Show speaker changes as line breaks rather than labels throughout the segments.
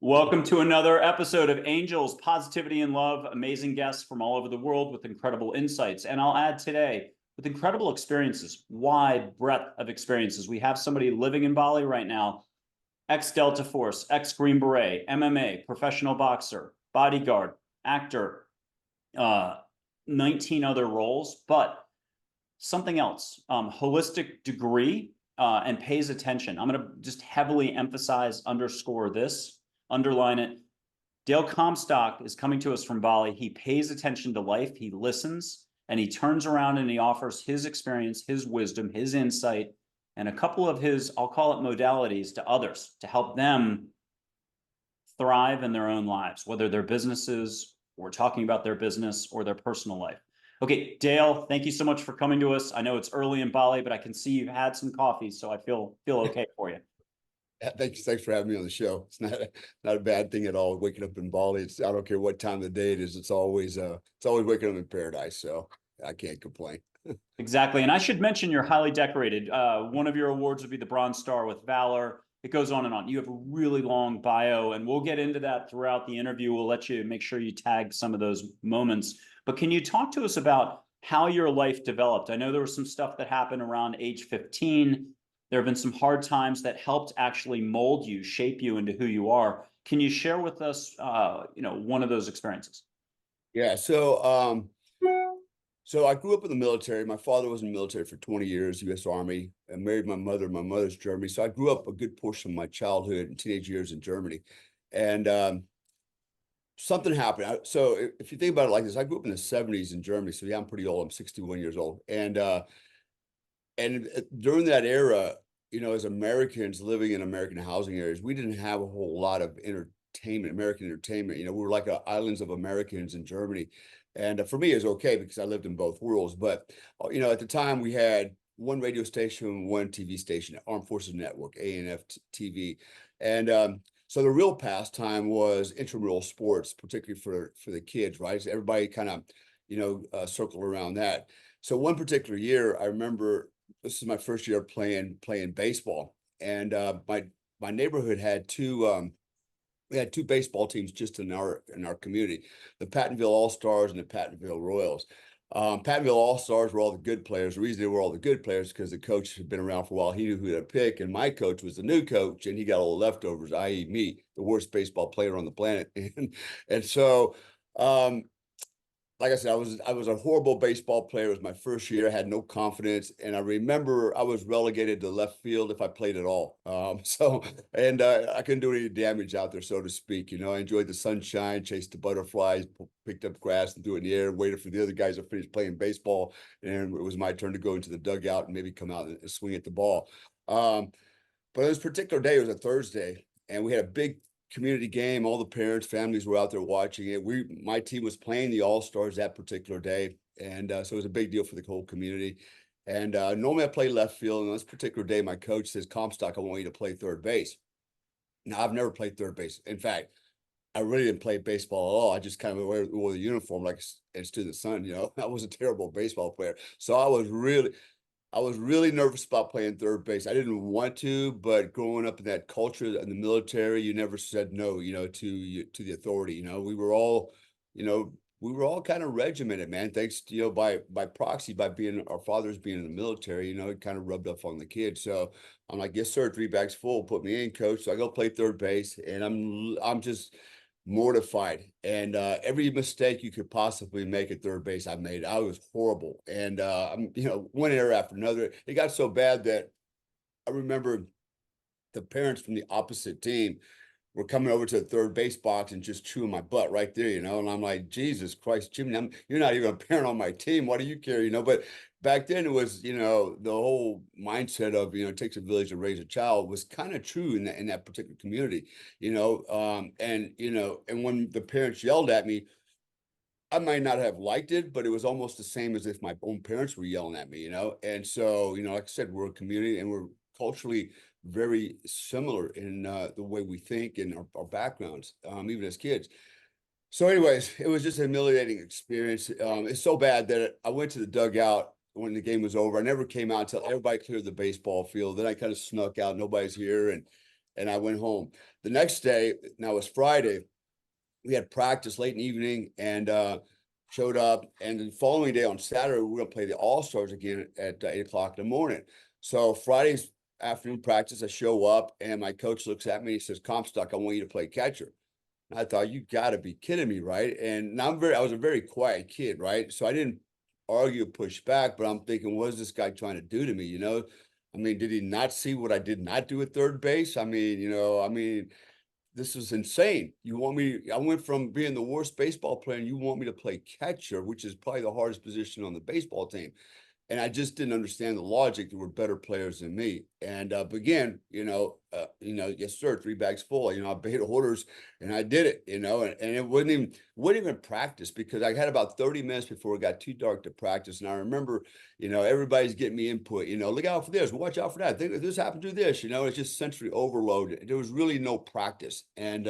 Welcome to another episode of Angels, Positivity and Love. Amazing guests from all over the world with incredible insights. And I'll add today, with incredible experiences, wide breadth of experiences. We have somebody living in Bali right now, ex-Delta Force, ex-Green Beret, MMA, professional boxer, bodyguard, actor, 19 other roles, but something else, holistic degree, and pays attention. I'm going to just heavily emphasize, underscore this, underline it. DALE COMSTOCK is coming to us from Bali. He pays attention to life. He listens and he turns around and he offers his experience, his wisdom, his insight, and a couple of his, I'll call it modalities to others to help them thrive in their own lives, whether they're businesses or talking about their business or their personal life. Okay, Dale, thank you so much for coming to us. I know it's early in Bali, but I can see you've had some coffee, so I feel okay for you.
Thanks for having me on the show. It's not a bad thing at all. Waking up in Bali, I don't care what time of the day it is. It's always waking up in paradise. So I can't complain.
Exactly, and I should mention you're highly decorated. One of your awards would be the Bronze Star with Valor. It goes on and on. You have a really long bio, and we'll get into that throughout the interview. We'll let you make sure you tag some of those moments. But can you talk to us about how your life developed? I know there was some stuff that happened around age 15. There have been some hard times that helped actually mold you, shape you into who you are. Can you share with us, one of those experiences?
Yeah. So I grew up in the military. My father was in the military for 20 years, U.S. Army, and married my mother. My mother's Germany. So I grew up a good portion of my childhood and teenage years in Germany. And something happened. So if you think about it like this, I grew up in the 70s in Germany. So yeah, I'm pretty old. I'm 61 years old. And during that era, as Americans living in American housing areas, we didn't have a whole lot of entertainment, American entertainment. We were like islands of Americans in Germany. And for me, it was okay because I lived in both worlds. But, at the time we had one radio station, one TV station, Armed Forces Network, ANF TV. And so the real pastime was intramural sports, particularly for the kids, right? So everybody kind of, circled around that. So one particular year, I remember this is my first year playing baseball, and my neighborhood had two. We had two baseball teams just in our community, the Pattonville All-Stars and the Pattonville Royals. Pattonville All-Stars were all the good players. The reason they were all the good players because the coach had been around for a while. He knew who to pick, and my coach was the new coach, and he got all the leftovers, i.e. me, the worst baseball player on the planet. And so like I said, I was a horrible baseball player. It was my first year. I had no confidence, and I remember I was relegated to left field if I played at all. And I couldn't do any damage out there, so to speak. I enjoyed the sunshine, chased the butterflies, picked up grass and threw it in the air, waited for the other guys to finish playing baseball, and it was my turn to go into the dugout and maybe come out and swing at the ball. But this particular day, it was a Thursday, and we had a big community game. All the parents, families were out there watching it. My team was playing the All-Stars that particular day. And so it was a big deal for the whole community. And normally I play left field. And on this particular day, my coach says, Comstock, I want you to play third base. Now, I've never played third base. In fact, I really didn't play baseball at all. I just kind of wore the uniform like and stood in the sun. I was a terrible baseball player. So I was really nervous about playing third base. I didn't want to, but growing up in that culture in the military, you never said no, to the authority. We were all kind of regimented, man. Thanks, by proxy, by being our fathers being in the military, it kind of rubbed off on the kids. So I'm like, yes, sir, 3 bags full, put me in, coach. So I go play third base, and I'm just mortified, and every mistake you could possibly make at third base I made. I was horrible, and I'm one error after another. It got so bad that I remember the parents from the opposite team were coming over to the third base box and just chewing my butt right there, and I'm like, Jesus Christ, Jimmy, you're not even a parent on my team. Why do you care? But back then it was, the whole mindset of, it takes a village to raise a child was kind of true in that particular community, and when the parents yelled at me, I might not have liked it, but it was almost the same as if my own parents were yelling at me, and so, like I said, we're a community and we're culturally very similar in the way we think and our backgrounds, even as kids. So anyways, it was just a humiliating experience. It's so bad that I went to the dugout when the game was over. I never came out until everybody cleared the baseball field. Then I kind of snuck out. Nobody's here. and I went home. The next day, now it was Friday, we had practice late in the evening, and showed up. And the following day on Saturday, we were gonna play the All-Stars again at 8 o'clock in the morning. So Friday's afternoon practice, I show up, and my coach looks at me and he says, "Comstock, I want you to play catcher." And I thought, you got to be kidding me, right? And I was a very quiet kid, right? So I didn't argue, push back, but I'm thinking, what is this guy trying to do to me? I mean, did he not see what I did not do at third base? I mean, this is insane. I went from being the worst baseball player, and you want me to play catcher, which is probably the hardest position on the baseball team. And I just didn't understand the logic. There were better players than me. And but again, yes, sir, 3 bags full. I obeyed orders and I did it, and it wasn't even practice, because I had about 30 minutes before it got too dark to practice. And I remember, everybody's getting me input, look out for this, watch out for that. Think if this happened, do this, it's just sensory overload. There was really no practice. And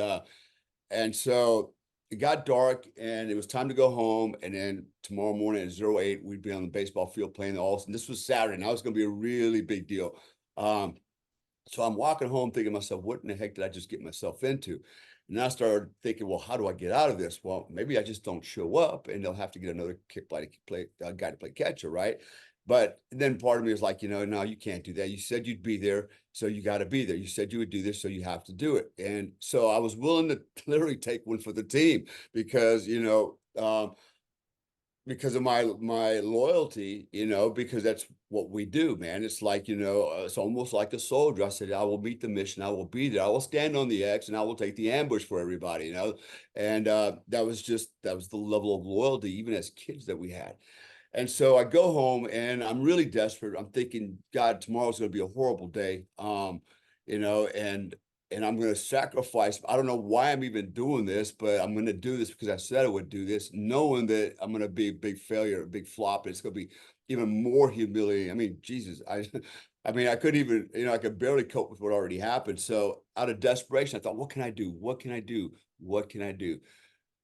so it got dark and it was time to go home. And then tomorrow morning at 08, we'd be on the baseball field playing the All-Star. This was Saturday. Now it's going to be a really big deal. So I'm walking home thinking to myself, what in the heck did I just get myself into? And I started thinking, well, how do I get out of this? Well, maybe I just don't show up and they'll have to get another guy to play catcher, right? But then part of me is like, no, you can't do that. You said you'd be there, so you got to be there. You said you would do this, so you have to do it. And so I was willing to literally take one for the team because, because of my loyalty, because that's what we do, man. It's like, it's almost like a soldier. I said, I will meet the mission. I will be there. I will stand on the X and I will take the ambush for everybody, And that was the level of loyalty, even as kids, that we had. And so I go home and I'm really desperate. I'm thinking, God, tomorrow's going to be a horrible day. And I'm going to sacrifice. I don't know why I'm even doing this, but I'm going to do this because I said I would do this, knowing that I'm going to be a big failure, a big flop. And it's going to be even more humiliating. I mean, Jesus, I mean, I couldn't even, I could barely cope with what already happened. So out of desperation, I thought, what can I do? What can I do? What can I do?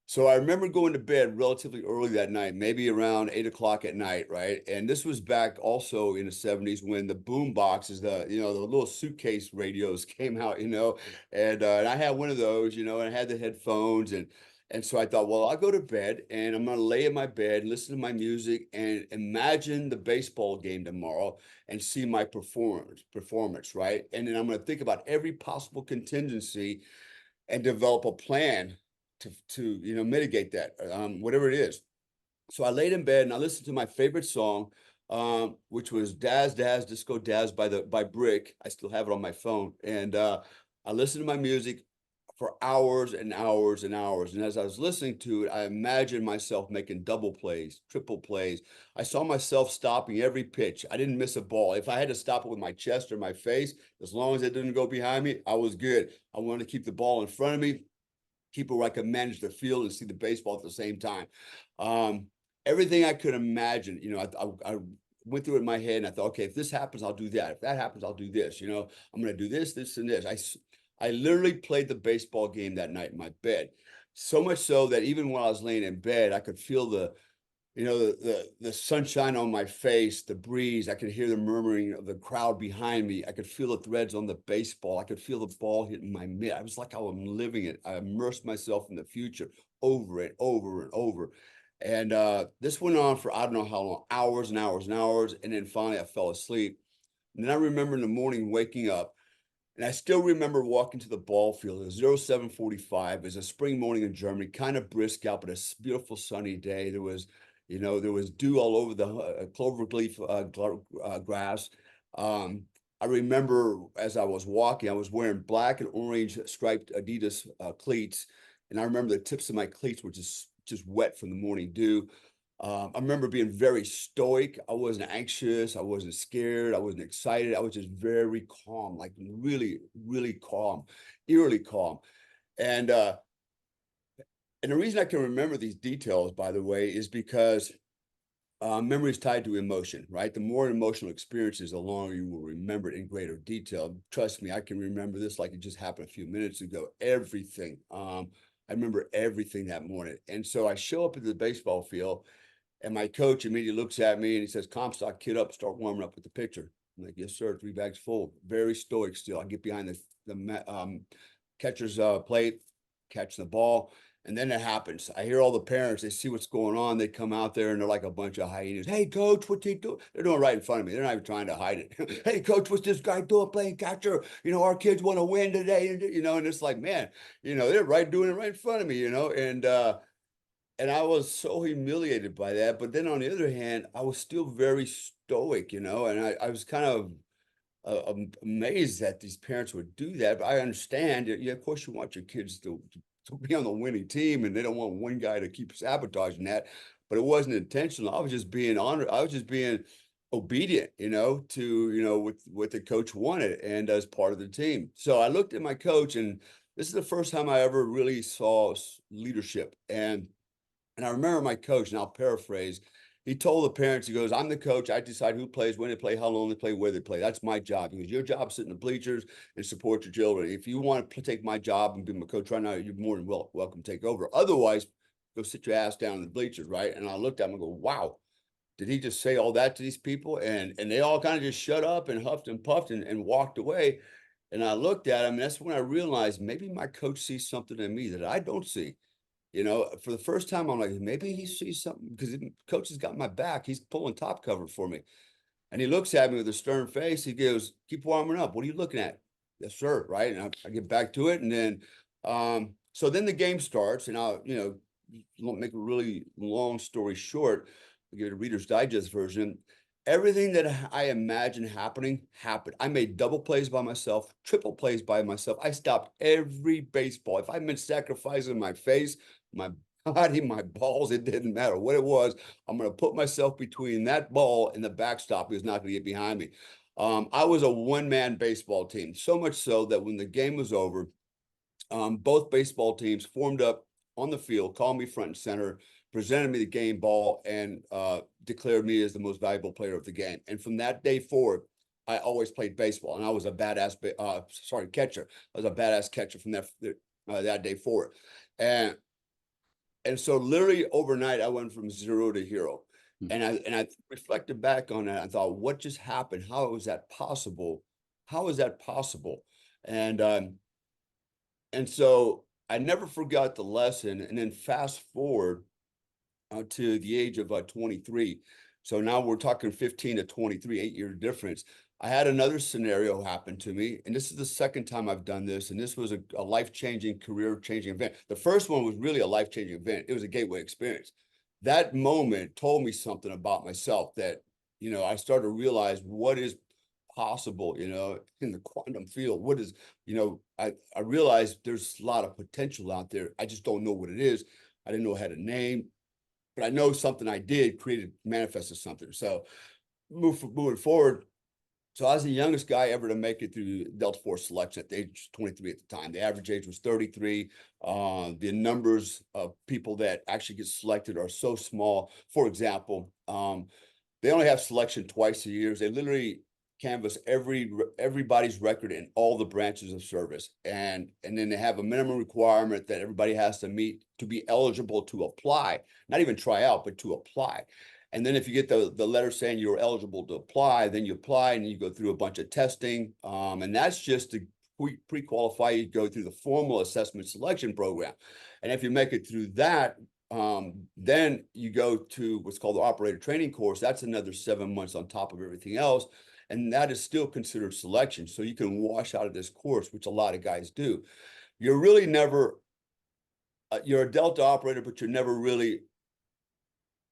So I remember going to bed relatively early that night, maybe around 8 o'clock at night, right? And this was back also in the 70s when the boom boxes, the little suitcase radios came out, and I had one of those, and I had the headphones, and so I thought, well, I'll go to bed and I'm gonna lay in my bed, listen to my music, and imagine the baseball game tomorrow and see my performance, right? And then I'm gonna think about every possible contingency and develop a plan to mitigate that, whatever it is. So I laid in bed and I listened to my favorite song, which was Daz Daz Disco Daz by Brick. I still have it on my phone, and I listened to my music for hours and hours and hours. And as I was listening to it, I imagined myself making double plays, triple plays. I saw myself stopping every pitch. I didn't miss a ball. If I had to stop it with my chest or my face, as long as it didn't go behind me, I was good. I wanted to keep the ball in front of me, keep it where I could manage the field and see the baseball at the same time. Everything I could imagine, I went through it in my head and I thought, okay, if this happens, I'll do that. If that happens, I'll do this. I'm going to do this, this, and this. I literally played the baseball game that night in my bed. So much so that even when I was laying in bed, I could feel the sunshine on my face, the breeze. I could hear the murmuring of the crowd behind me. I could feel the threads on the baseball. I could feel the ball hitting my mitt. I was like I was living it. I immersed myself in the future over and over and over. And this went on for I don't know how long, hours and hours and hours. And then finally I fell asleep. And then I remember in the morning waking up, and I still remember walking to the ball field. It was 07:45. It was a spring morning in Germany, kind of brisk out, but a beautiful sunny day. There was dew all over the clover leaf grass. I remember as I was walking, I was wearing black and orange striped Adidas cleats, and I remember the tips of my cleats were just wet from the morning dew. I remember being very stoic. I wasn't anxious. I wasn't scared. I wasn't excited. I was just very calm, like really, really calm, eerily calm. And the reason I can remember these details, by the way, is because memory is tied to emotion, right? The more emotional experiences, the longer you will remember it in greater detail. Trust me, I can remember this like it just happened a few minutes ago. Everything. I remember everything that morning. And so I show up at the baseball field, and my coach immediately looks at me and he says, "Comstock, kid up, start warming up with the pitcher." I'm like, yes, sir, 3 bags full. Very stoic still. I get behind the catcher's plate, catch the ball. And then it happens. I hear all the parents, they see what's going on. They come out there and they're like a bunch of hyenas. Hey, coach, what they do? They're doing right in front of me. They're not even trying to hide it. Hey, coach, what's this guy doing playing catcher? Our kids want to win today. And it's like, man, they're doing it right in front of me, and I was so humiliated by that. But then on the other hand, I was still very stoic, and I was kind of amazed that these parents would do that. But I understand that, yeah, of course you want your kids to be on the winning team, and they don't want one guy to keep sabotaging that. But it wasn't intentional. I was just being honored. I was just being obedient, to with what the coach wanted, and as part of the team. So I looked at my coach, and this is the first time I ever really saw leadership. And I remember my coach, and I'll paraphrase. He told the parents, he goes, I'm the coach. I decide who plays, when they play, how long they play, where they play. That's my job. He goes, your job is sit in the bleachers and support your children. If you want to take my job and be my coach right now, you're more than welcome to take over. Otherwise, go sit your ass down in the bleachers, right? And I looked at him and go, wow, did he just say all that to these people? And they all kind of just shut up and huffed and puffed and walked away. And I looked at him, and that's when I realized maybe my coach sees something in me that I don't see. For the first time, I'm like, maybe he sees something, because the coach has got my back. He's pulling top cover for me. And he looks at me with a stern face. He goes, keep warming up. What are you looking at? Yes, sir. Right. And I get back to it. And then, so then the game starts, and I'll, make a really long story short, I'll give it a Reader's Digest version. Everything that I imagined happening happened. I made double plays by myself, triple plays by myself. I stopped every baseball. If I meant sacrificing my face, my body, my balls, it didn't matter what it was. I'm going to put myself between that ball and the backstop. He was not going to get behind me. I was a one-man baseball team, so much so that when the game was over, both baseball teams formed up on the field, called me front and center, presented me the game ball, and declared me as the most valuable player of the game. And from that day forward, I always played baseball, and I was a badass, catcher. I was a badass catcher from that day forward. And so literally overnight, I went from zero to hero. And I reflected back on it. I thought, what just happened? How was that possible? How is that possible? And so I never forgot the lesson. And then fast forward to the age of 23. So now we're talking 15 to 23, 8-year difference. I had another scenario happen to me, and this is the second time I've done this, and this was a life-changing, career-changing event. The first one was really a life-changing event. It was a gateway experience. That moment told me something about myself that, I started to realize what is possible, in the quantum field. What is, I realized there's a lot of potential out there. I just don't know what it is. I didn't know how to name, but I know something I did manifested something. So moving forward. So I was the youngest guy ever to make it through Delta Force selection at the age of 23 at the time. The average age was 33. The numbers of people that actually get selected are so small. For example, they only have selection twice a year. They literally canvass everybody's record in all the branches of service. And then they have a minimum requirement that everybody has to meet to be eligible to apply, not even try out, but to apply. And then if you get the letter saying you're eligible to apply, then you apply and you go through a bunch of testing. And that's just to pre-qualify. You go through the formal assessment selection program. And if you make it through that, then you go to what's called the operator training course. That's another 7 months on top of everything else. And that is still considered selection. So you can wash out of this course, which a lot of guys do. You're really never, you're a Delta operator, but you're never really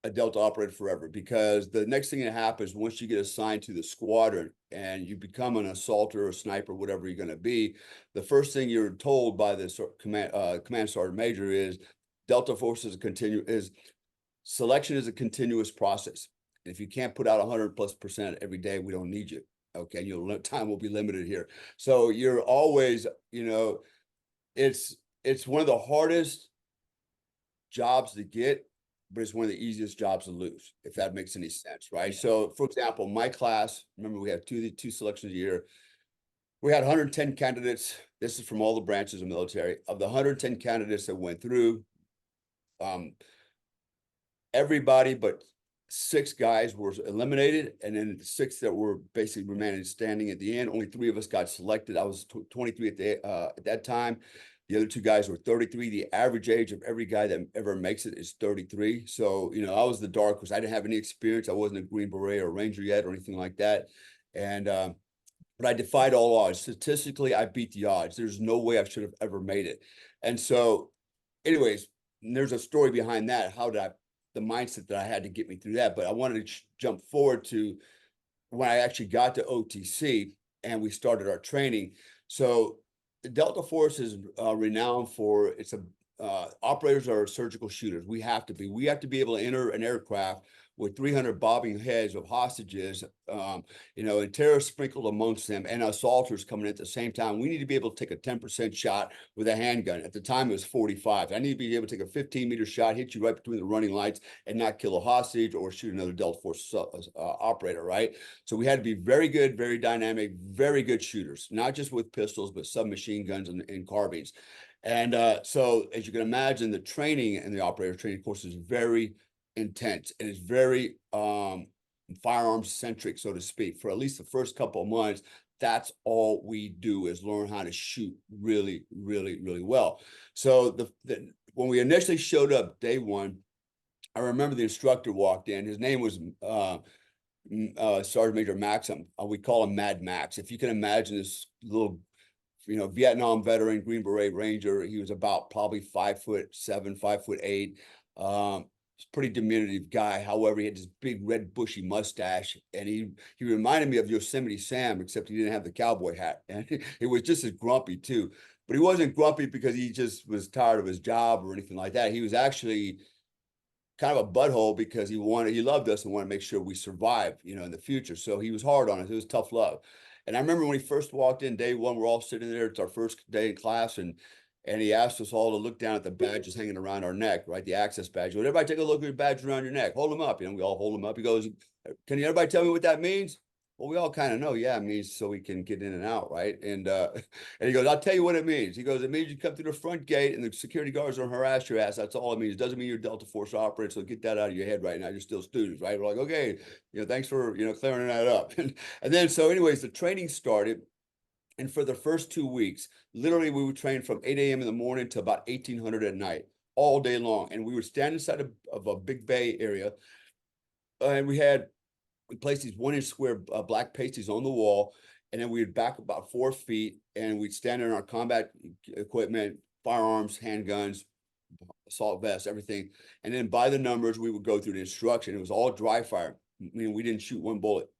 a Delta operator forever, because the next thing that happens once you get assigned to the squadron and you become an assaulter or sniper, whatever you're going to be, the first thing you're told by the command sergeant major is Delta Force selection is a continuous process. And if you can't put out 100+% every day, we don't need you. Okay, your time will be limited here. So you're always, it's one of the hardest jobs to get, but it's one of the easiest jobs to lose, if that makes any sense, right? So, for example, my class, remember we had two selections a year. We had 110 candidates. This is from all the branches of military. Of the 110 candidates that went through, everybody but 6 guys were eliminated, and then the 6 that were basically remaining standing at the end. Only 3 of us got selected. I was 23 at that time. The other 2 guys were 33. The average age of every guy that ever makes it is 33. So, you know, I was the dark horse. I didn't have any experience. I wasn't a Green Beret or Ranger yet or anything like that. And but I defied all odds. Statistically, I beat the odds. There's no way I should have ever made it. And so, anyways, there's a story behind that. The mindset that I had to get me through that. But I wanted to jump forward to when I actually got to OTC and we started our training. So the Delta Force is renowned for operators are surgical shooters. We have to be able to enter an aircraft with 300 bobbing heads of hostages, you know, and terrorists sprinkled amongst them, and assaulters coming in at the same time. We need to be able to take a 10% shot with a handgun. At the time, it was 45. I need to be able to take a 15-meter shot, hit you right between the running lights, and not kill a hostage or shoot another Delta Force operator, right? So we had to be very good, very dynamic, very good shooters, not just with pistols, but submachine guns and carbines. And so, as you can imagine, the training and the operator training course is very intense, and it's very firearms centric, so to speak. For at least the first couple of months, that's all we do is learn how to shoot really, really, really well. So when we initially showed up day 1, I remember the instructor walked in. His name was Sergeant Major Maxim. We call him Mad Max. If you can imagine this little, you know, Vietnam veteran, Green Beret Ranger. He was about probably 5'7", 5'8". Pretty diminutive guy. However, he had this big red bushy mustache, and he reminded me of Yosemite Sam, except he didn't have the cowboy hat, and he was just as grumpy too. But he wasn't grumpy because he just was tired of his job or anything like that. He was actually kind of a butthole because he loved us and wanted to make sure we survived, you know, in the future. So he was hard on us. It was tough love. And I remember when he first walked in day 1, we're all sitting there. It's our first day in class, and he asked us all to look down at the badges hanging around our neck, right? The access badge. Would everybody take a look at your badge around your neck? Hold them up. You know, we all hold them up. He goes, "Can everybody tell me what that means?" Well, we all kind of know. Yeah, it means so we can get in and out, right? And and he goes, "I'll tell you what it means." He goes, "It means you come through the front gate and the security guards don't harass your ass. That's all it means. It doesn't mean you're Delta Force operator. So get that out of your head right now. You're still students, right?" We're like, "Okay, you know, thanks for, you know, clearing that up." And then so, anyways, the training started. And for the first 2 weeks, literally, we would train from 8 a.m. in the morning to about 1800 at night, all day long. And we would stand inside of a big bay area. And we placed these 1-inch square black pasties on the wall. And then we'd back about 4 feet, and we'd stand in our combat equipment, firearms, handguns, assault vests, everything. And then by the numbers, we would go through the instruction. It was all dry fire. I mean, we didn't shoot one bullet.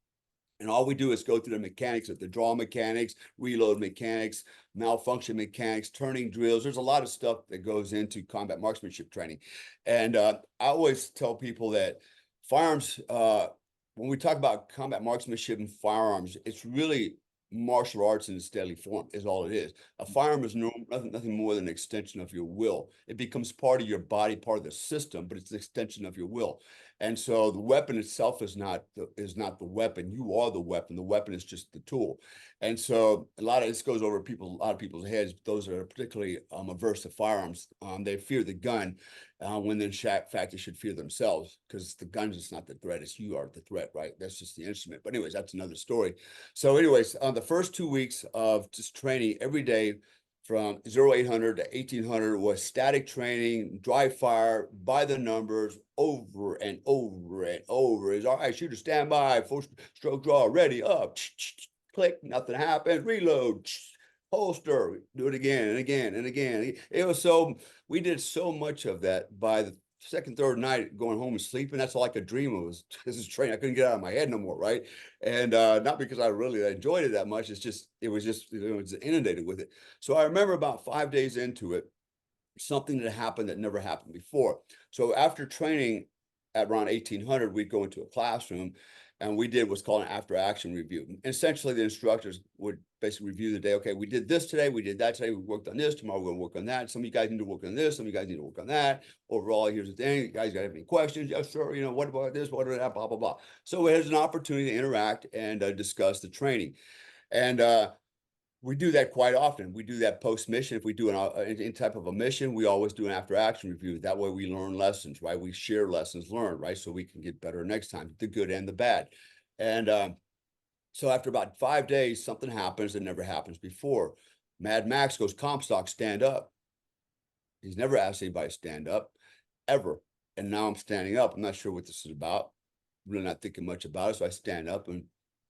And all we do is go through the mechanics of the draw mechanics, reload mechanics, malfunction mechanics, turning drills. There's a lot of stuff that goes into combat marksmanship training. And I always tell people that firearms, when we talk about combat marksmanship and firearms, it's really martial arts in its deadly form is all it is. A firearm is nothing more than an extension of your will. It becomes part of your body, part of the system, but it's an extension of your will. And so the weapon itself is not the weapon. You are the weapon. The weapon is just the tool. And so a lot of this goes over a lot of people's heads. Those that are particularly averse to firearms, they fear the gun when in fact they should fear themselves, because the gun is not the threat. It's you are the threat, right? That's just the instrument. But anyways, that's another story. So anyways, the first 2 weeks of just training every day, from 0800 to 1800 was static training, dry fire, by the numbers, over and over and over. Is all right, shooter, stand by, full stroke draw, ready, up, click, nothing happens, reload, holster, do it again and again and again. It was we did so much of that. By the second, third night, going home and sleeping, that's all I could dream of was this is training. I couldn't get out of my head no more, right? And not because I really enjoyed it that much. It was inundated with it. So I remember about 5 days into it, something that happened that never happened before. So after training at around 1800, we'd go into a classroom, and we did what's called an after action review. And essentially, the instructors would basically review the day. Okay, we did this today, we did that today, we worked on this, tomorrow we're gonna work on that. Some of you guys need to work on this, some of you guys need to work on that. Overall, here's the thing, you guys got any questions? Yes, sir, you know, what about this, what about that, blah, blah, blah. So it has an opportunity to interact and discuss the training. And We do that quite often. We do that post-mission. If we do any type of a mission, we always do an after-action review. That way we learn lessons, right? We share lessons learned, right? So we can get better next time, the good and the bad. And so after about 5 days, something happens that never happens before. Mad Max goes, Comstock, stand up. He's never asked anybody to stand up, ever. And now I'm standing up. I'm not sure what this is about. Really not thinking much about it. So I stand up and,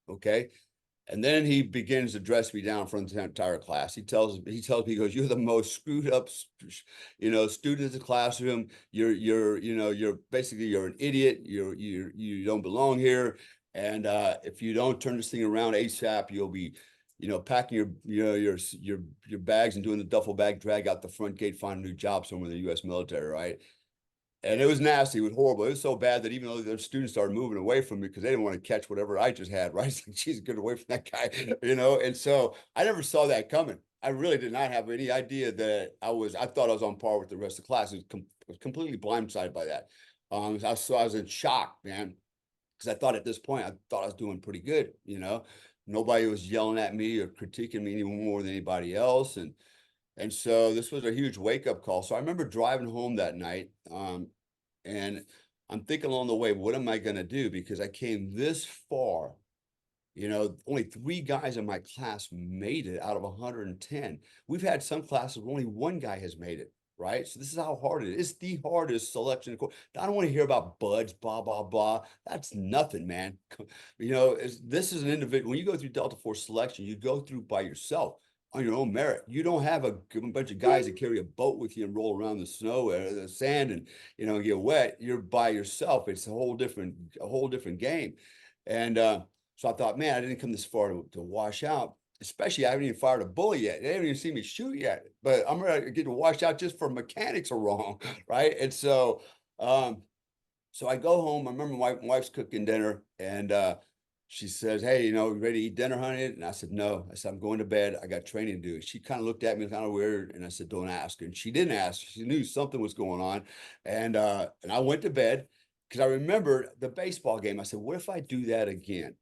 okay. And then he begins to dress me down in front of the entire class. He tells me, he goes, you're the most screwed up, student in the classroom. You're basically, you're an idiot. You don't belong here. And if you don't turn this thing around ASAP, you'll be, packing your bags and doing the duffel bag drag out the front gate, find a new job somewhere in the U.S. military, right? And it was nasty. It was horrible. It was so bad that even though the students started moving away from me because they didn't want to catch whatever I just had, right? It's like, geez, get away from that guy, And so I never saw that coming. I really did not have any idea that I thought I was on par with the rest of the class. I was completely blindsided by that. So I was in shock, man, because I thought at this point, I thought I was doing pretty good, Nobody was yelling at me or critiquing me any more than anybody else. And so this was a huge wake up call. So I remember driving home that night, and I'm thinking along the way, what am I going to do? Because I came this far, only 3 guys in my class made it out of 110. We've had some classes where only 1 guy has made it, right? So this is how hard it is. It's the hardest selection. I don't want to hear about buds, blah, blah, blah. That's nothing, man. This is an individual. When you go through Delta Force selection, you go through by yourself on your own merit. You don't have a bunch of guys that carry a boat with you and roll around the snow or the sand and get wet. You're by yourself. It's a whole different game. And so I thought, man, I didn't come this far to wash out. Especially, I haven't even fired a bullet yet. They haven't even seen me shoot yet. But I'm gonna get to wash out just for mechanics are wrong, right? And so, so I go home. I remember my wife's cooking dinner, and she says, hey, you ready to eat dinner, honey? And I said, no. I said, I'm going to bed. I got training to do. She kind of looked at me kind of weird. And I said, don't ask. And she didn't ask. She knew something was going on. And I went to bed because I remembered the baseball game. I said, what if I do that again?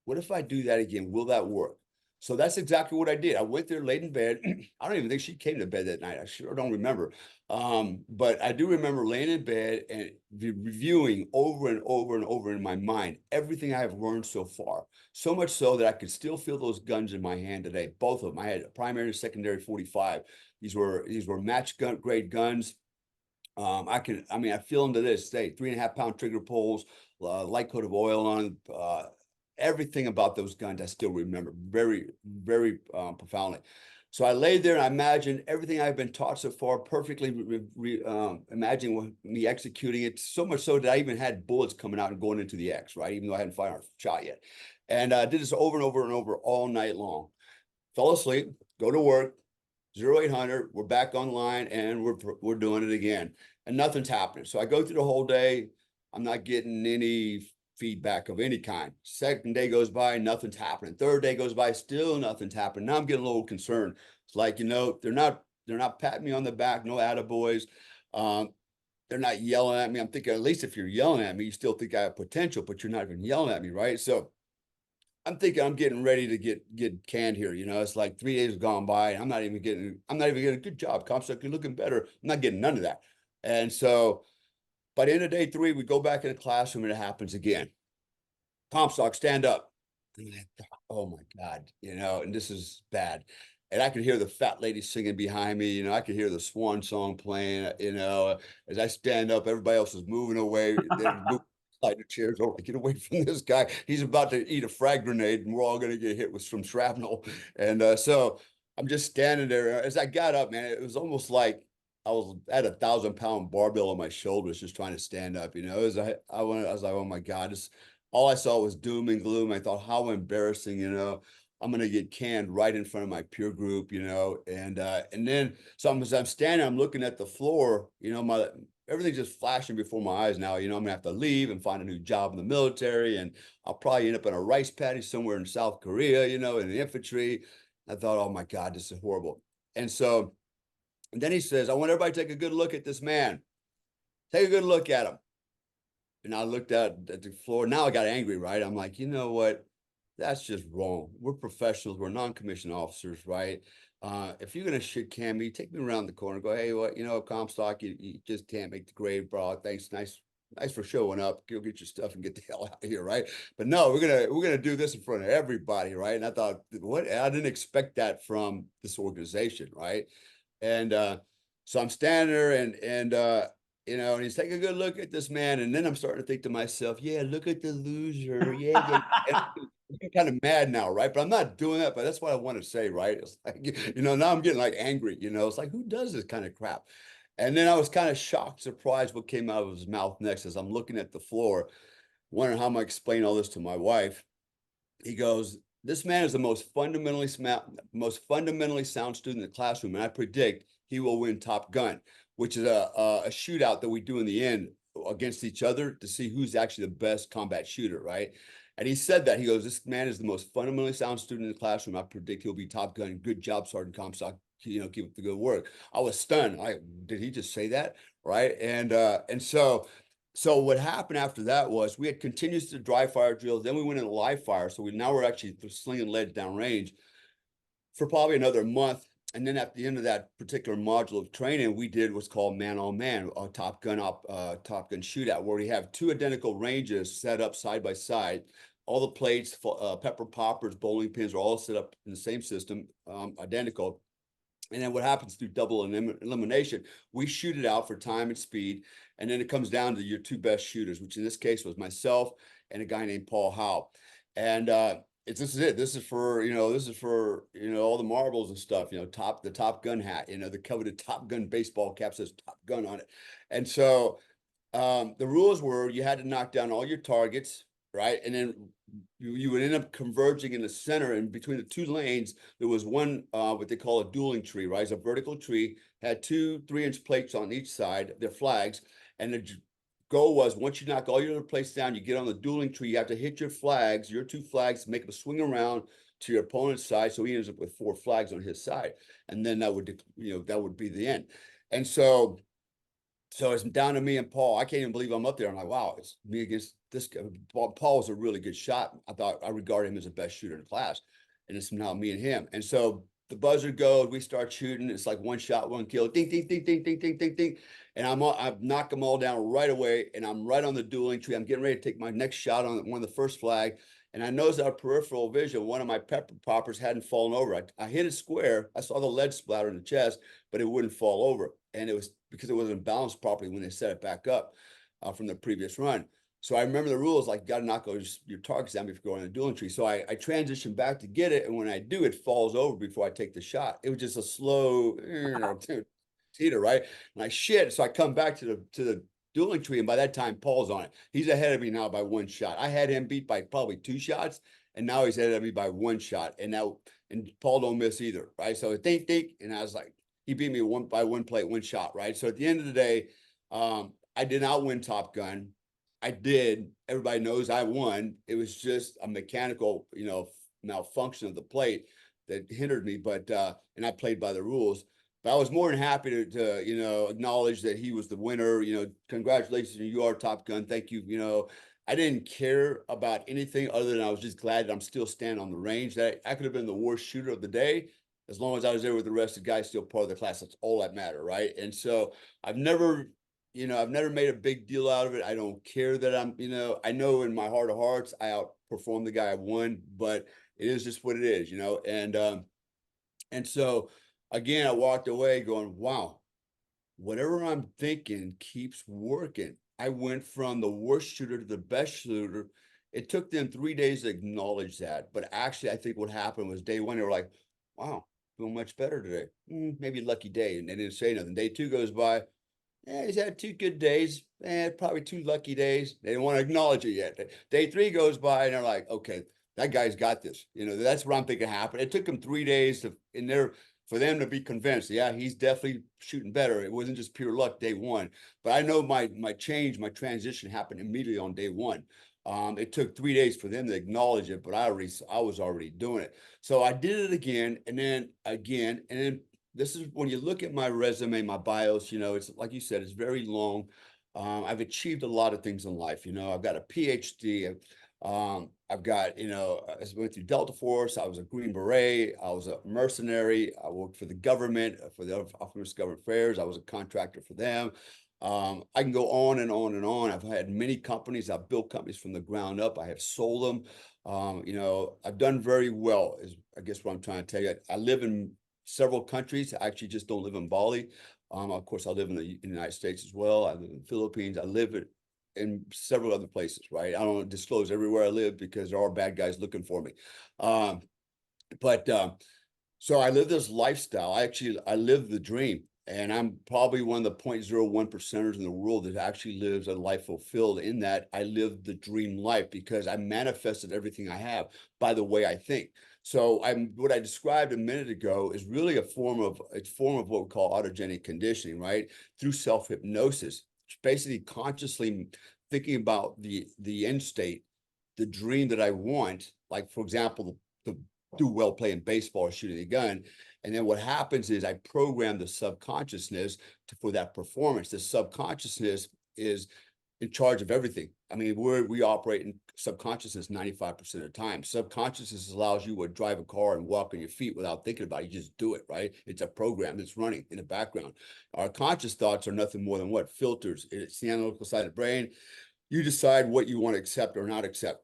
What if I do that again? Will that work? So that's exactly what I did. I went there late in bed. I don't even think she came to bed that night. I sure don't remember. But I do remember laying in bed and reviewing over and over and over in my mind everything I have learned so far. So much so that I could still feel those guns in my hand today. Both of them. I had a primary and secondary 45. These were match gun grade guns. I feel them to this day. 3.5-pound trigger pulls, light coat of oil on. Everything about those guns I still remember very, very profoundly. So I laid there and I imagined everything I've been taught so far perfectly, imagining me executing it, so much so that I even had bullets coming out and going into the X, right? Even though I hadn't fired a shot yet. And I did this over and over and over all night long. Fell asleep, go to work, 0800, we're back online and we're doing it again. And nothing's happening. So I go through the whole day. I'm not getting any feedback of any kind. Second day goes by, nothing's happening. Third day goes by, still nothing's happening. Now I'm getting a little concerned. It's like, they're not patting me on the back, no attaboys. They're not yelling at me. I'm thinking, at least if you're yelling at me, you still think I have potential, but you're not even yelling at me, right? So I'm thinking I'm getting ready to get canned here. It's like 3 days have gone by. And I'm not even getting a good job. Comstock, you're looking better. I'm not getting none of that. And so by the end of day 3, we go back in the classroom and it happens again. Comstock, stand up. Oh my God, and this is bad. And I could hear the fat lady singing behind me, I could hear the swan song playing, as I stand up, everybody else is moving away. They're moving like the chairs over, get away from this guy. He's about to eat a frag grenade and we're all going to get hit with some shrapnel. And so I'm just standing there. As I got up, man, it was almost like I was at 1,000-pound barbell on my shoulders, just trying to stand up. I was like, oh my God, all I saw was doom and gloom. I thought, how embarrassing, I'm going to get canned right in front of my peer group, and then so as I'm standing, I'm looking at the floor, everything's just flashing before my eyes now. I'm gonna have to leave and find a new job in the military, and I'll probably end up in a rice paddy somewhere in South Korea, in the infantry. I thought, oh my God, this is horrible. And so, and then he says, I want everybody to take a good look at this man. Take a good look at him. And I looked at the floor. Now I got angry, right? I'm like, you know what? That's just wrong. We're professionals. We're non-commissioned officers, right? If you're gonna shit can me, take me around the corner. Go, hey, what, Comstock, you just can't make the grade, bro. Thanks, nice for showing up. Go get your stuff and get the hell out of here, right? But no, we're gonna do this in front of everybody, right? And I thought, what? I didn't expect that from this organization, right? And so I'm standing there, and he's taking a good look at this man, and then I'm starting to think to myself, yeah, look at the loser, yeah, yeah. And I'm kind of mad now, right? But I'm not doing that. But that's what I want to say, right? It's like, now I'm getting like angry. It's like, who does this kind of crap? And then I was kind of shocked, surprised what came out of his mouth next as I'm looking at the floor, wondering how I'm gonna explain all this to my wife. He goes, "This man is the most fundamentally sound student in the classroom, and I predict he will win Top Gun, which is a shootout that we do in the end against each other to see who's actually the best combat shooter, right?" And he said that. He goes, "This man is the most fundamentally sound student in the classroom. I predict he'll be Top Gun. Good job, Sergeant Comstock. Keep up the good work." I was stunned. Did he just say that? Right. And so what happened after that was we had continuous to dry fire drills. Then we went into live fire. So we're actually slinging lead downrange for probably another month. And then at the end of that particular module of training, we did what's called man on man, a Top Gun shootout, where we have two identical ranges set up side by side. All the plates, pepper poppers, bowling pins are all set up in the same system, identical. And then what happens through double elimination, we shoot it out for time and speed. And then it comes down to your two best shooters, which in this case was myself and a guy named Paul Howe. And this is it. This is for, all the marbles and stuff, the Top Gun hat, the coveted Top Gun baseball cap says Top Gun on it. And so the rules were you had to knock down all your targets, right? And then you would end up converging in the center, and between the two lanes, there was one, what they call a dueling tree, right? It's a vertical tree, had two 3-inch plates on each side, their flags. And the goal was once you knock all your other plates down, you get on the dueling tree, you have to hit your two flags, make them swing around to your opponent's side. So he ends up with 4 flags on his side. And then that would be the end. And so it's down to me and Paul. I can't even believe I'm up there. I'm like, wow, it's me against this guy. Paul's a really good shot. I regard him as the best shooter in the class. And it's now me and him. And so the buzzer goes, we start shooting. It's like one shot, one kill. Ding, ding, ding, ding, ding, ding, ding, ding. And I've knocked them all down right away. And I'm right on the dueling tree. I'm getting ready to take my next shot on one of the first flag. And I noticed our peripheral vision, one of my pepper poppers hadn't fallen over. I hit it square. I saw the lead splatter in the chest, but it wouldn't fall over. And it was because it wasn't balanced properly when they set it back up from the previous run. So I remember the rules, like you got to knock your targets down before going on the dueling tree. So I transitioned back to get it. And when I do, it falls over before I take the shot. It was just a slow teeter, right? And I shit. So I come back to the dueling tree. And by that time, Paul's on it. He's ahead of me now by 1 shot. I had him beat by probably 2 shots. And now he's ahead of me by 1 shot. And Paul don't miss either, right? So think, and I was like, he beat me by 1 plate, 1 shot, right? So at the end of the day, I did not win Top Gun. I did. Everybody knows I won. It was just a mechanical, malfunction of the plate that hindered me. But and I played by the rules. But I was more than happy to acknowledge that he was the winner. Congratulations, you are Top Gun. Thank you. I didn't care about anything other than I was just glad that I'm still standing on the range. That I could have been the worst shooter of the day. As long as I was there with the rest of the guys, still part of the class, that's all that mattered, right? And so I've never made a big deal out of it. I don't care that I know in my heart of hearts, I outperformed the guy I won, but it is just what it is, and so again, I walked away going, wow, whatever I'm thinking keeps working. I went from the worst shooter to the best shooter. It took them 3 days to acknowledge that. But actually, I think what happened was day 1, they were like, wow, feeling much better today. Maybe lucky day. And they didn't say nothing. Day 2 goes by. Yeah, he's had 2 good days. Probably 2 lucky days. They didn't want to acknowledge it yet. Day 3 goes by and they're like, okay, that guy's got this. That's what I'm thinking happened. It took them 3 days for them to be convinced. Yeah, he's definitely shooting better. It wasn't just pure luck day 1. But I know my transition happened immediately on day 1. It took 3 days for them to acknowledge it, but I was already doing it. So I did it again, and then again, and then this is when you look at my resume, my bios, it's like you said, it's very long. I've achieved a lot of things in life. I've got a PhD. I've got, I went through Delta Force. I was a Green Beret. I was a mercenary. I worked for the government, for the Office of Government Affairs. I was a contractor for them. I can go on and on and on. I've had many companies. I've built companies from the ground up. I have sold them. I've done very well, is I guess what I'm trying to tell you. I live in several countries. I actually just don't live in Bali. Of course, I live in the United States as well. I live in the Philippines. I live in several other places, right? I don't disclose everywhere I live because there are bad guys looking for me. But so I live this lifestyle. I live the dream. And I'm probably one of the 0.01% in the world that actually lives a life fulfilled in that I live the dream life because I manifested everything I have by the way I think. So what I described a minute ago is really a form of what we call autogenic conditioning, right? Through self-hypnosis, basically consciously thinking about the end state, the dream that I want, like for example, to do well playing baseball or shooting a gun. And then what happens is I program the subconsciousness for that performance. The subconsciousness is in charge of everything. I mean, we operate in subconsciousness 95% of the time. Subconsciousness allows you to drive a car and walk on your feet without thinking about it. You just do it, right? It's a program that's running in the background. Our conscious thoughts are nothing more than what? Filters. It's the analytical side of the brain. You decide what you want to accept or not accept.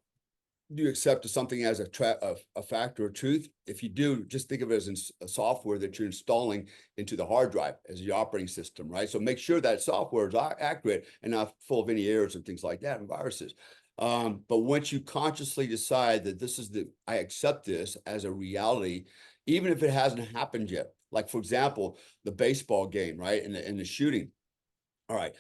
Do you accept something as a fact or truth? If you do, just think of it as a software that you're installing into the hard drive as your operating system, right? So make sure that software is accurate and not full of any errors and things like that and viruses. But once you consciously decide that I accept this as a reality, even if it hasn't happened yet, like for example, the baseball game, right? And the shooting. All right.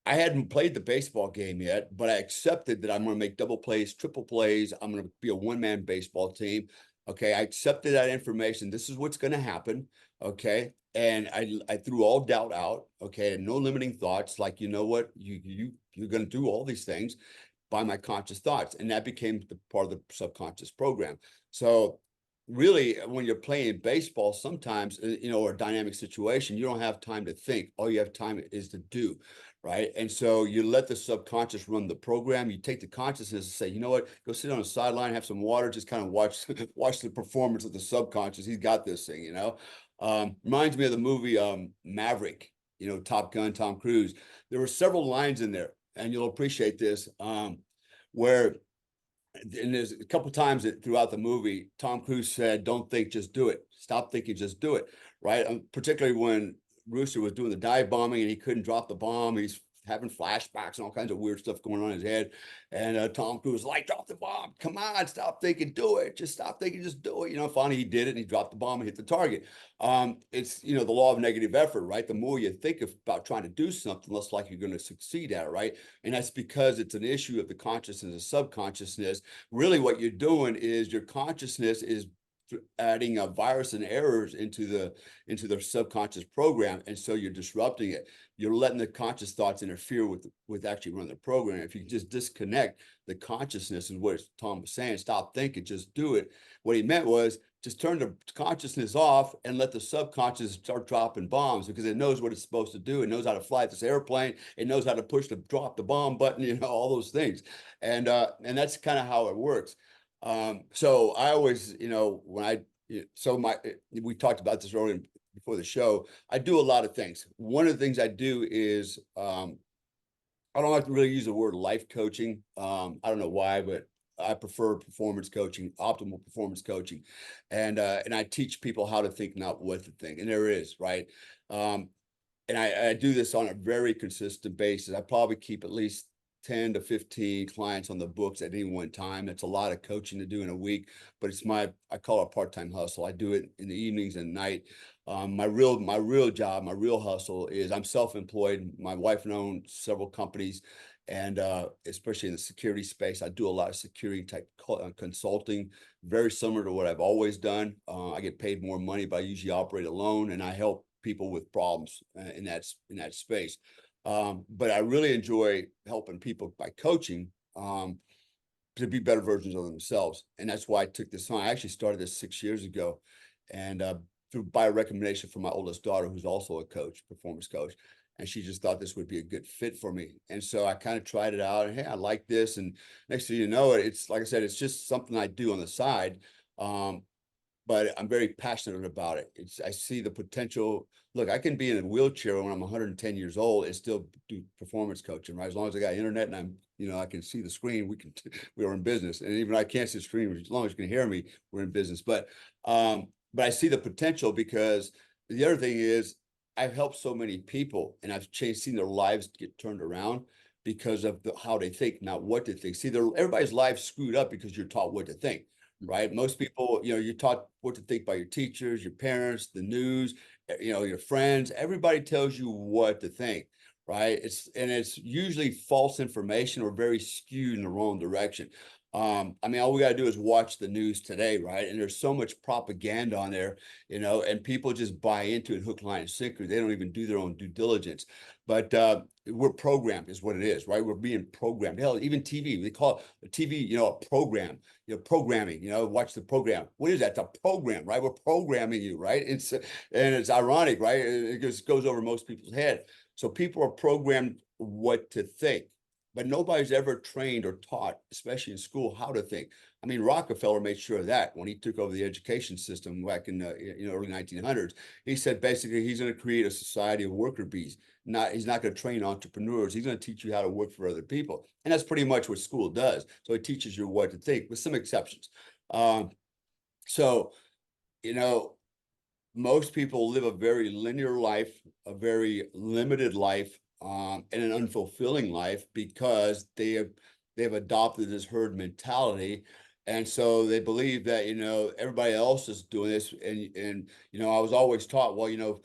I hadn't played the baseball game yet, but I accepted that I'm going to make double plays, triple plays. I'm going to be a one-man baseball team. Okay. I accepted that information. This is what's going to happen. Okay. And I threw all doubt out. Okay. And no limiting thoughts. Like, you know what, you're going to do all these things by my conscious thoughts. And that became the part of the subconscious program. So really, when you're playing baseball, sometimes, or a dynamic situation, you don't have time to think. All you have time is to do, right? And so you let the subconscious run the program. You take the consciousness and say, you know what, go sit on the sideline, have some water, just kind of watch the performance of the subconscious. He's got this thing, Reminds me of the movie Maverick, Top Gun, Tom Cruise. There were several lines in there, and you'll appreciate this, where and there's a couple times throughout the movie, Tom Cruise said, "Don't think, just do it. Stop thinking, just do it." Right? Particularly when Rooster was doing the dive bombing and he couldn't drop the bomb. He's having flashbacks and all kinds of weird stuff going on in his head. And Tom Cruise was like, "Drop the bomb. Come on, stop thinking, do it. Just stop thinking, just do it." Finally he did it and he dropped the bomb and hit the target. It's, the law of negative effort, right? The more you think about trying to do something, less likely you're going to succeed at it, right? And that's because it's an issue of the consciousness and subconsciousness. Really what you're doing is your consciousness is adding a virus and errors into the subconscious program, and so you're disrupting it. You're letting the conscious thoughts interfere with actually running the program. If you just disconnect the consciousness, and what Tom was saying, stop thinking, just do it. What he meant was just turn the consciousness off and let the subconscious start dropping bombs, because it knows what it's supposed to do. It knows how to fly this airplane. It knows how to push the drop the bomb button, all those things. And that's kind of how it works. So I always, we talked about this earlier before the show. I do a lot of things. One of the things I do is, I don't like to really use the word life coaching. I don't know why, but I prefer performance coaching, optimal performance coaching. And I teach people how to think, not what to think. And there is, right? And I do this on a very consistent basis. I probably keep at least 10 to 15 clients on the books at any one time. That's a lot of coaching to do in a week, but I call it a part-time hustle. I do it in the evenings and night. My real job, my real hustle is I'm self-employed. My wife and I own several companies, and especially in the security space, I do a lot of security type consulting, very similar to what I've always done. I get paid more money, but I usually operate alone, and I help people with problems in that space. But I really enjoy helping people by coaching to be better versions of themselves. And that's why I took this on. I actually started this 6 years ago, and by a recommendation from my oldest daughter, who's also a coach, performance coach. and she just thought this would be a good fit for me. And so I kind of tried it out, and hey, I like this. And next thing you know, it's like I said, it's just something I do on the side. But I'm very passionate about it. I see the potential. Look, I can be in a wheelchair when I'm 110 years old and still do performance coaching, right? As long as I got internet and I can see the screen, we are in business. And even I can't see the screen, as long as you can hear me, we're in business. But I see the potential, because the other thing is I've helped so many people, and I've seen their lives get turned around because of how they think, not what they think. See, everybody's life screwed up because you're taught what to think. Right. Most people, you're taught what to think by your teachers, your parents, the news, your friends. Everybody tells you what to think. Right. It's usually false information or very skewed in the wrong direction. I mean, all we got to do is watch the news today. Right. And there's so much propaganda on there, and people just buy into it hook, line, and sinker. They don't even do their own due diligence. But we're programmed is what it is, right? We're being programmed. Hell, even TV, they call it TV, a program, programming, watch the program. What is that? It's a program, right? We're programming you, right? And it's ironic, right? It just goes over most people's head. So people are programmed what to think, but nobody's ever trained or taught, especially in school, how to think. I mean, Rockefeller made sure of that when he took over the education system back in the early 1900s. He said basically he's going to create a society of worker bees. He's not going to train entrepreneurs. He's going to teach you how to work for other people. And that's pretty much what school does. So it teaches you what to think, with some exceptions. So, most people live a very linear life, a very limited life, and an unfulfilling life, because they've adopted this herd mentality. And so they believe that, everybody else is doing this. And I was always taught, well,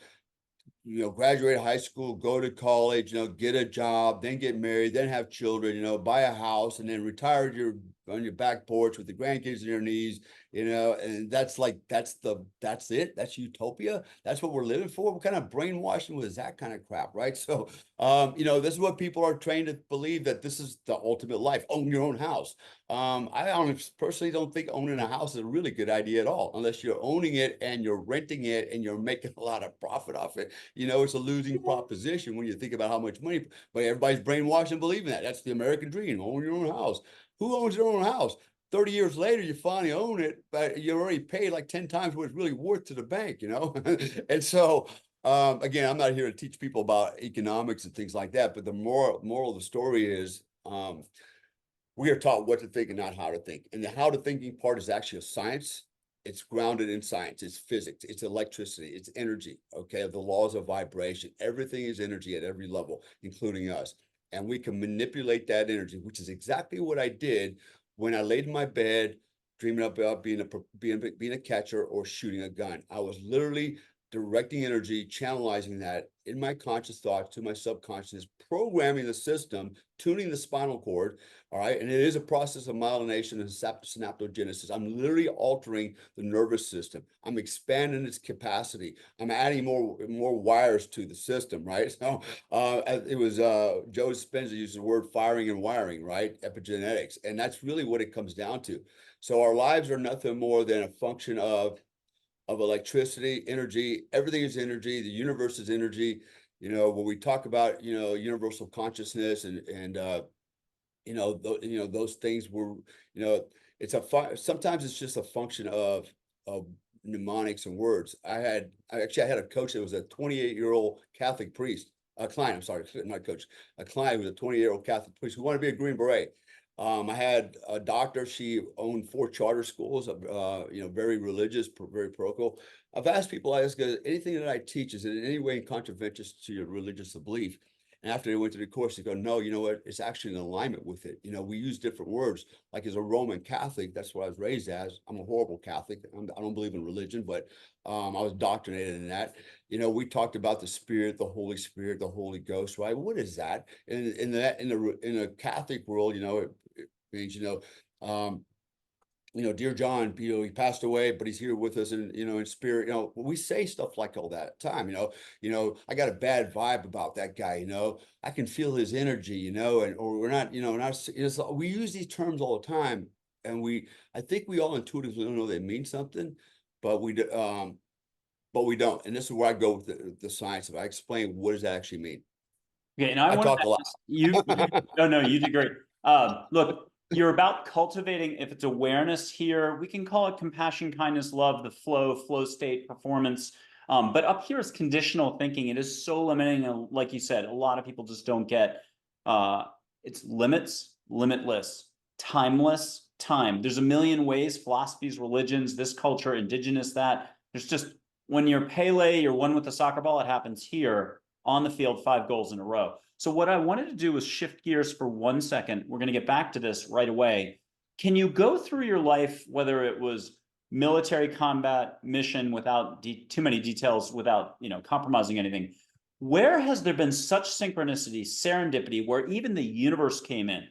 graduate high school, go to college, get a job, then get married, then have children, buy a house, and then retire on your back porch with the grandkids on your knees, and that's it. That's utopia. That's what we're living for. What kind of brainwashing was that kind of crap, right? So, this is what people are trained to believe, that this is the ultimate life. Own your own house. I personally don't think owning a house is a really good idea at all, unless you're owning it and you're renting it and you're making a lot of profit off it. It's a losing proposition when you think about how much money, but everybody's brainwashed and believing that. That's the American dream, own your own house. Who owns their own house? 30 years later, you finally own it, but you already paid like 10 times what it's really worth to the bank, And so, again, I'm not here to teach people about economics and things like that, but the moral of the story is, we are taught what to think and not how to think. And the how to thinking part is actually a science. It's grounded in science. It's physics. It's electricity. It's energy. Okay. The laws of vibration. Everything is energy at every level, including us. And we can manipulate that energy, which is exactly what I did when I laid in my bed, dreaming about being a catcher or shooting a gun. I was literally directing energy, channelizing that in my conscious thoughts to my subconscious, programming the system, tuning the spinal cord. All right. And it is a process of myelination and synaptogenesis. I'm literally altering the nervous system. I'm expanding its capacity. I'm adding more wires to the system. Right. So it was Joe Dispenza used the word firing and wiring, right? Epigenetics. And that's really what it comes down to. So our lives are nothing more than a function of electricity, energy. Everything is energy. The universe is energy. When we talk about, universal consciousness and those things were, sometimes it's just a function of mnemonics and words. I actually had a coach that was a 28-year-old Catholic priest, a client, I'm sorry, not coach, a client who was a 28-year-old Catholic priest who wanted to be a Green Beret. I had a doctor. She owned 4 charter schools, very religious, very parochial. I've asked people, I ask, anything that I teach, is it in any way in contravention to your religious belief? And after they went to the course, they go, no, you know what? It's actually in alignment with it. We use different words. Like as a Roman Catholic, that's what I was raised as. I'm a horrible Catholic. I don't believe in religion, but I was indoctrinated in that. We talked about the Spirit, the Holy Spirit, the Holy Ghost, right? What is that? In a Catholic world, it means, dear John, he passed away, but he's here with us in spirit. We say stuff like all that time, I got a bad vibe about that guy, I can feel his energy, or we're not, we use these terms all the time. And I think we all intuitively know they mean something, but we don't. And this is where I go with the science of it. I explain what does that actually mean.
Okay, and I
I
wanted
talk
to
a lot.
ask you, no, no, you did great. Look, you're about cultivating, if it's awareness here, we can call it compassion, kindness, love, the flow state, performance. But up here is conditional thinking. It is so limiting. Like you said, a lot of people just don't get it's limits, limitless, timeless, time. There's a million ways, philosophies, religions, this culture, indigenous, that. There's just, when you're Pele, you're one with the soccer ball, it happens here on the field, 5 goals in a row. So what I wanted to do was shift gears for 1 second. We're going to get back to this right away. Can you go through your life, whether it was military combat mission, without too many details, without compromising anything? Where has there been such synchronicity, serendipity, where even the universe came in?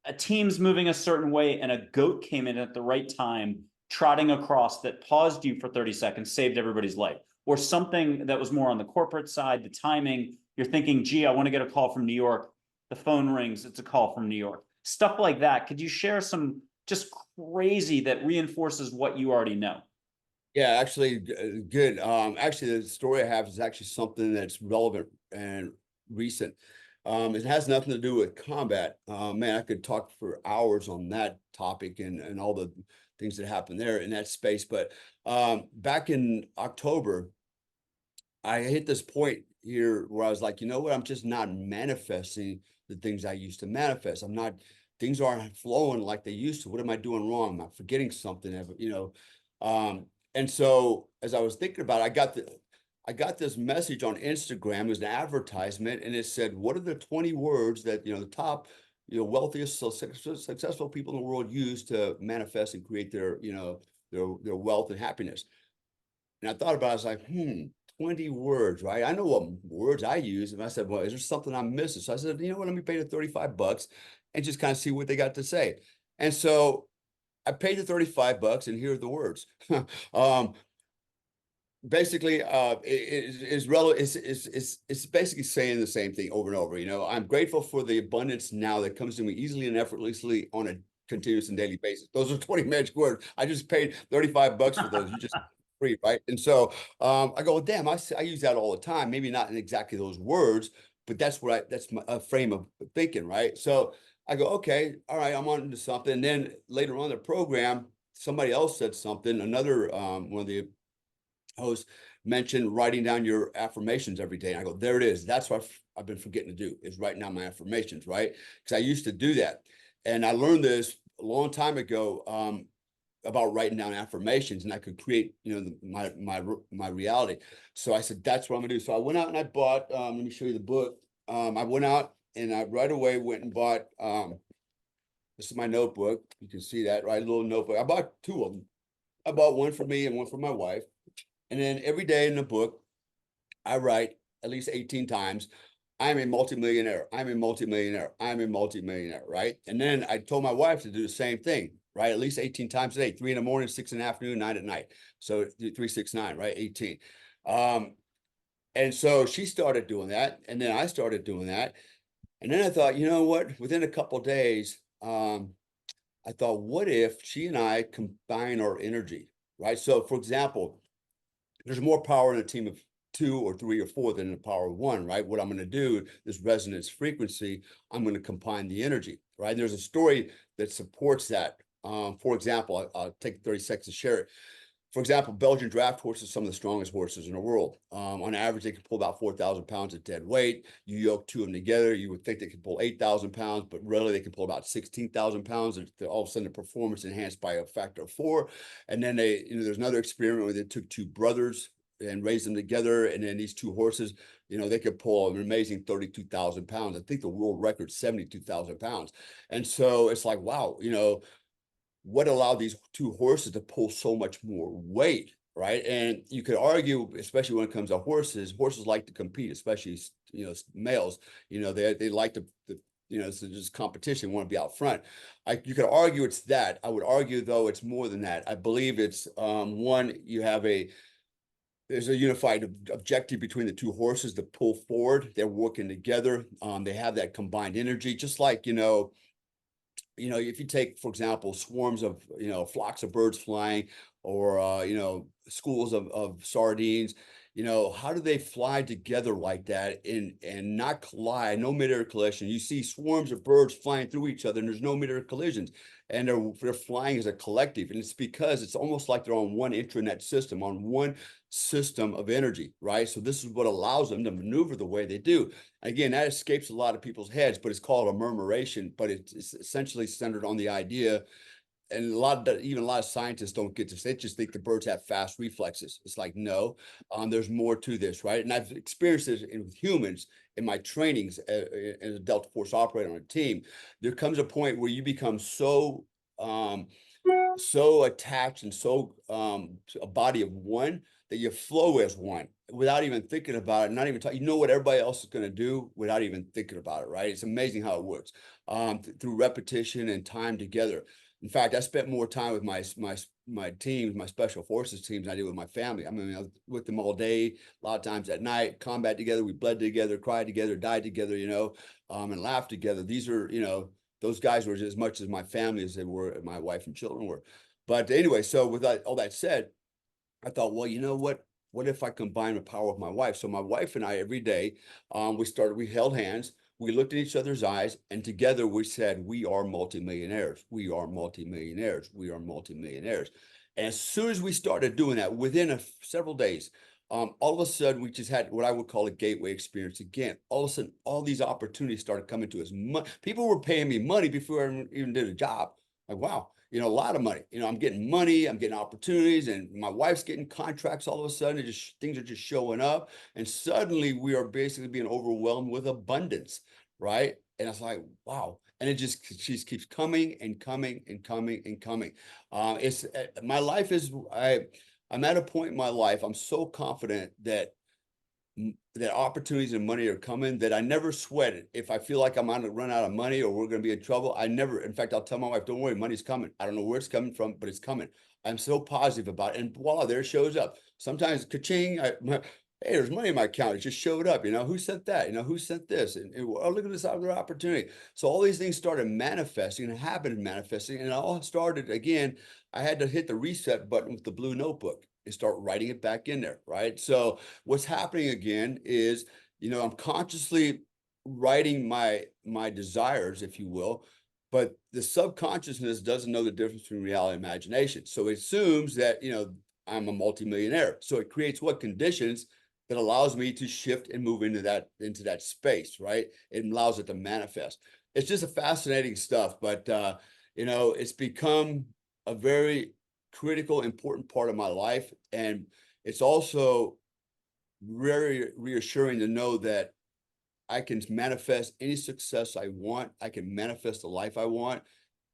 A team's moving a certain way and a goat came in at the right time, trotting across, that paused you for 30 seconds, saved everybody's life. Or something that was more on the corporate side, the timing, you're thinking, gee, I want to get a call from New York. The phone rings, it's a call from New York. Stuff like that. Could you share some just crazy that reinforces what you already know?
Yeah, actually, good. Actually, the story I have is actually something that's relevant and recent. It has nothing to do with combat. Man, I could talk for hours on that topic and all the things that happened there in that space. But back in October, I hit this point here where I was like, you know what? I'm just not manifesting the things I used to manifest. Things aren't flowing like they used to. What am I doing wrong? Am I forgetting something? And so as I was thinking about it, I got this message on Instagram. It was an advertisement, and it said, what are the 20 words that, the top, wealthiest, successful people in the world use to manifest and create their wealth and happiness? And I thought about it, I was like, 20 words, right? I know what words I use. And I said, well, is there something I'm missing? So I said, you know what, let me pay the $35 and just kind of see what they got to say. And so I paid the $35 and here are the words. um, Basically, it's basically saying the same thing over and over. I'm grateful for the abundance now that comes to me easily and effortlessly on a continuous and daily basis. Those are 20 magic words. I just paid $35 for those. You just free, right? And so I go, well, damn, I use that all the time. Maybe not in exactly those words, but that's my frame of thinking, right? So I go, okay, all right, I'm on to something. And then later on in the program, somebody else said something. Another one of the host mentioned writing down your affirmations every day. And I go, there it is. That's what I've been forgetting to do, is writing down my affirmations, right? Because I used to do that. And I learned this a long time ago about writing down affirmations, and I could create, my reality. So I said, that's what I'm gonna do. So I went out and I bought, let me show you the book. I went out and I right away went and bought, this is my notebook. You can see that, right? A little notebook. I bought two of them. I bought one for me and one for my wife. And then every day in the book, I write at least 18 times, I'm a multimillionaire. I'm a multimillionaire. I'm a multimillionaire, right? And then I told my wife to do the same thing, right? At least 18 times a day, 3 in the morning, 6 in the afternoon, 9 at night. So 3, 6, 9, right? 18. And so she started doing that. And then I started doing that. And then I thought, you know what? Within a couple of days, I thought, what if she and I combine our energy, right? So for example, there's more power in a team of 2 or 3 or 4 than the power of 1, right? What I'm going to do, this resonance frequency, I'm going to combine the energy, right? And there's a story that supports that. For example, I'll take 30 seconds to share it. For example, Belgian draft horses, some of the strongest horses in the world. On average, they can pull about 4,000 pounds of dead weight. You yoke 2 of them together, you would think they could pull 8,000 pounds, but really they can pull about 16,000 pounds. And all of a sudden, the performance enhanced by a factor of 4. And then there's another experiment where they took 2 brothers and raised them together. And then these 2 horses, they could pull an amazing 32,000 pounds. I think the world record 72,000 pounds. And so it's like, wow, what allowed these 2 horses to pull so much more weight, right? And you could argue, especially when it comes to horses like to compete, especially males. They like to it's just competition, want to be out front. You could argue it's that. I would argue though it's more than that. I believe it's one, there's a unified objective between the 2 horses to pull forward. They're working together. They have that combined energy, just like if you take, for example, swarms of, flocks of birds flying, or, schools of sardines, You know, how do they fly together like that and not collide, no midair collision? You see swarms of birds flying through each other and there's no midair collisions, and they're flying as a collective. And it's because it's almost like they're on one intranet system, on one system of energy, right? So this is what allows them to maneuver the way they do. Again, that escapes a lot of people's heads, but it's called a murmuration, but it's essentially centered on the idea, and even a lot of scientists don't get this. They just think the birds have fast reflexes. It's like, no, there's more to this, right? And I've experienced this with humans in my trainings as a Delta Force operator on a team. There comes a point where you become so attached and so a body of one that you flow as one without even thinking about it, not even talking. You know what everybody else is going to do without even thinking about it, right? It's amazing how it works through repetition and time together. In fact, I spent more time with my teams, my special forces teams, than I did with my family. I mean, I was with them all day, a lot of times at night, combat together. We bled together, cried together, died together, and laughed together. These are, those guys were as much as my family as they were my wife and children were. But anyway, so with all that said, I thought, well, you know what? What if I combine the power of my wife? So my wife and I, every day, we held hands, we looked at each other's eyes, and together we said, we are multimillionaires. We are multimillionaires. We are multimillionaires. And as soon as we started doing that, within several days, all of a sudden, we just had what I would call a gateway experience again. All of a sudden, all these opportunities started coming to us. People were paying me money before I even did a job. Like, wow, a lot of money. I'm getting money, I'm getting opportunities, and my wife's getting contracts all of a sudden. Things are just showing up. And suddenly we are basically being overwhelmed with abundance, right? And it's like, wow. And she just keeps coming and coming and coming and coming. My life I'm at a point in my life, I'm so confident that opportunities and money are coming that I never sweat it. If I feel like I'm going to run out of money or we're going to be in trouble, in fact, I'll tell my wife, don't worry, money's coming. I don't know where it's coming from, but it's coming. I'm so positive about it. And voila, there it shows up. Sometimes ka-ching, hey, there's money in my account. It just showed up. Who sent that? Who sent this? And oh, look at this other opportunity. So all these things started manifesting and happened manifesting. And it all started again. I had to hit the reset button with the blue notebook and start writing it back in there, right? So what's happening again is, I'm consciously writing my desires, if you will, but the subconsciousness doesn't know the difference between reality and imagination. So it assumes that, I'm a multimillionaire. So it creates what conditions that allows me to shift and move into that space, right? It allows it to manifest. It's just a fascinating stuff, but it's become a very critical, important part of my life. And it's also very reassuring to know that I can manifest any success I want. I can manifest the life I want,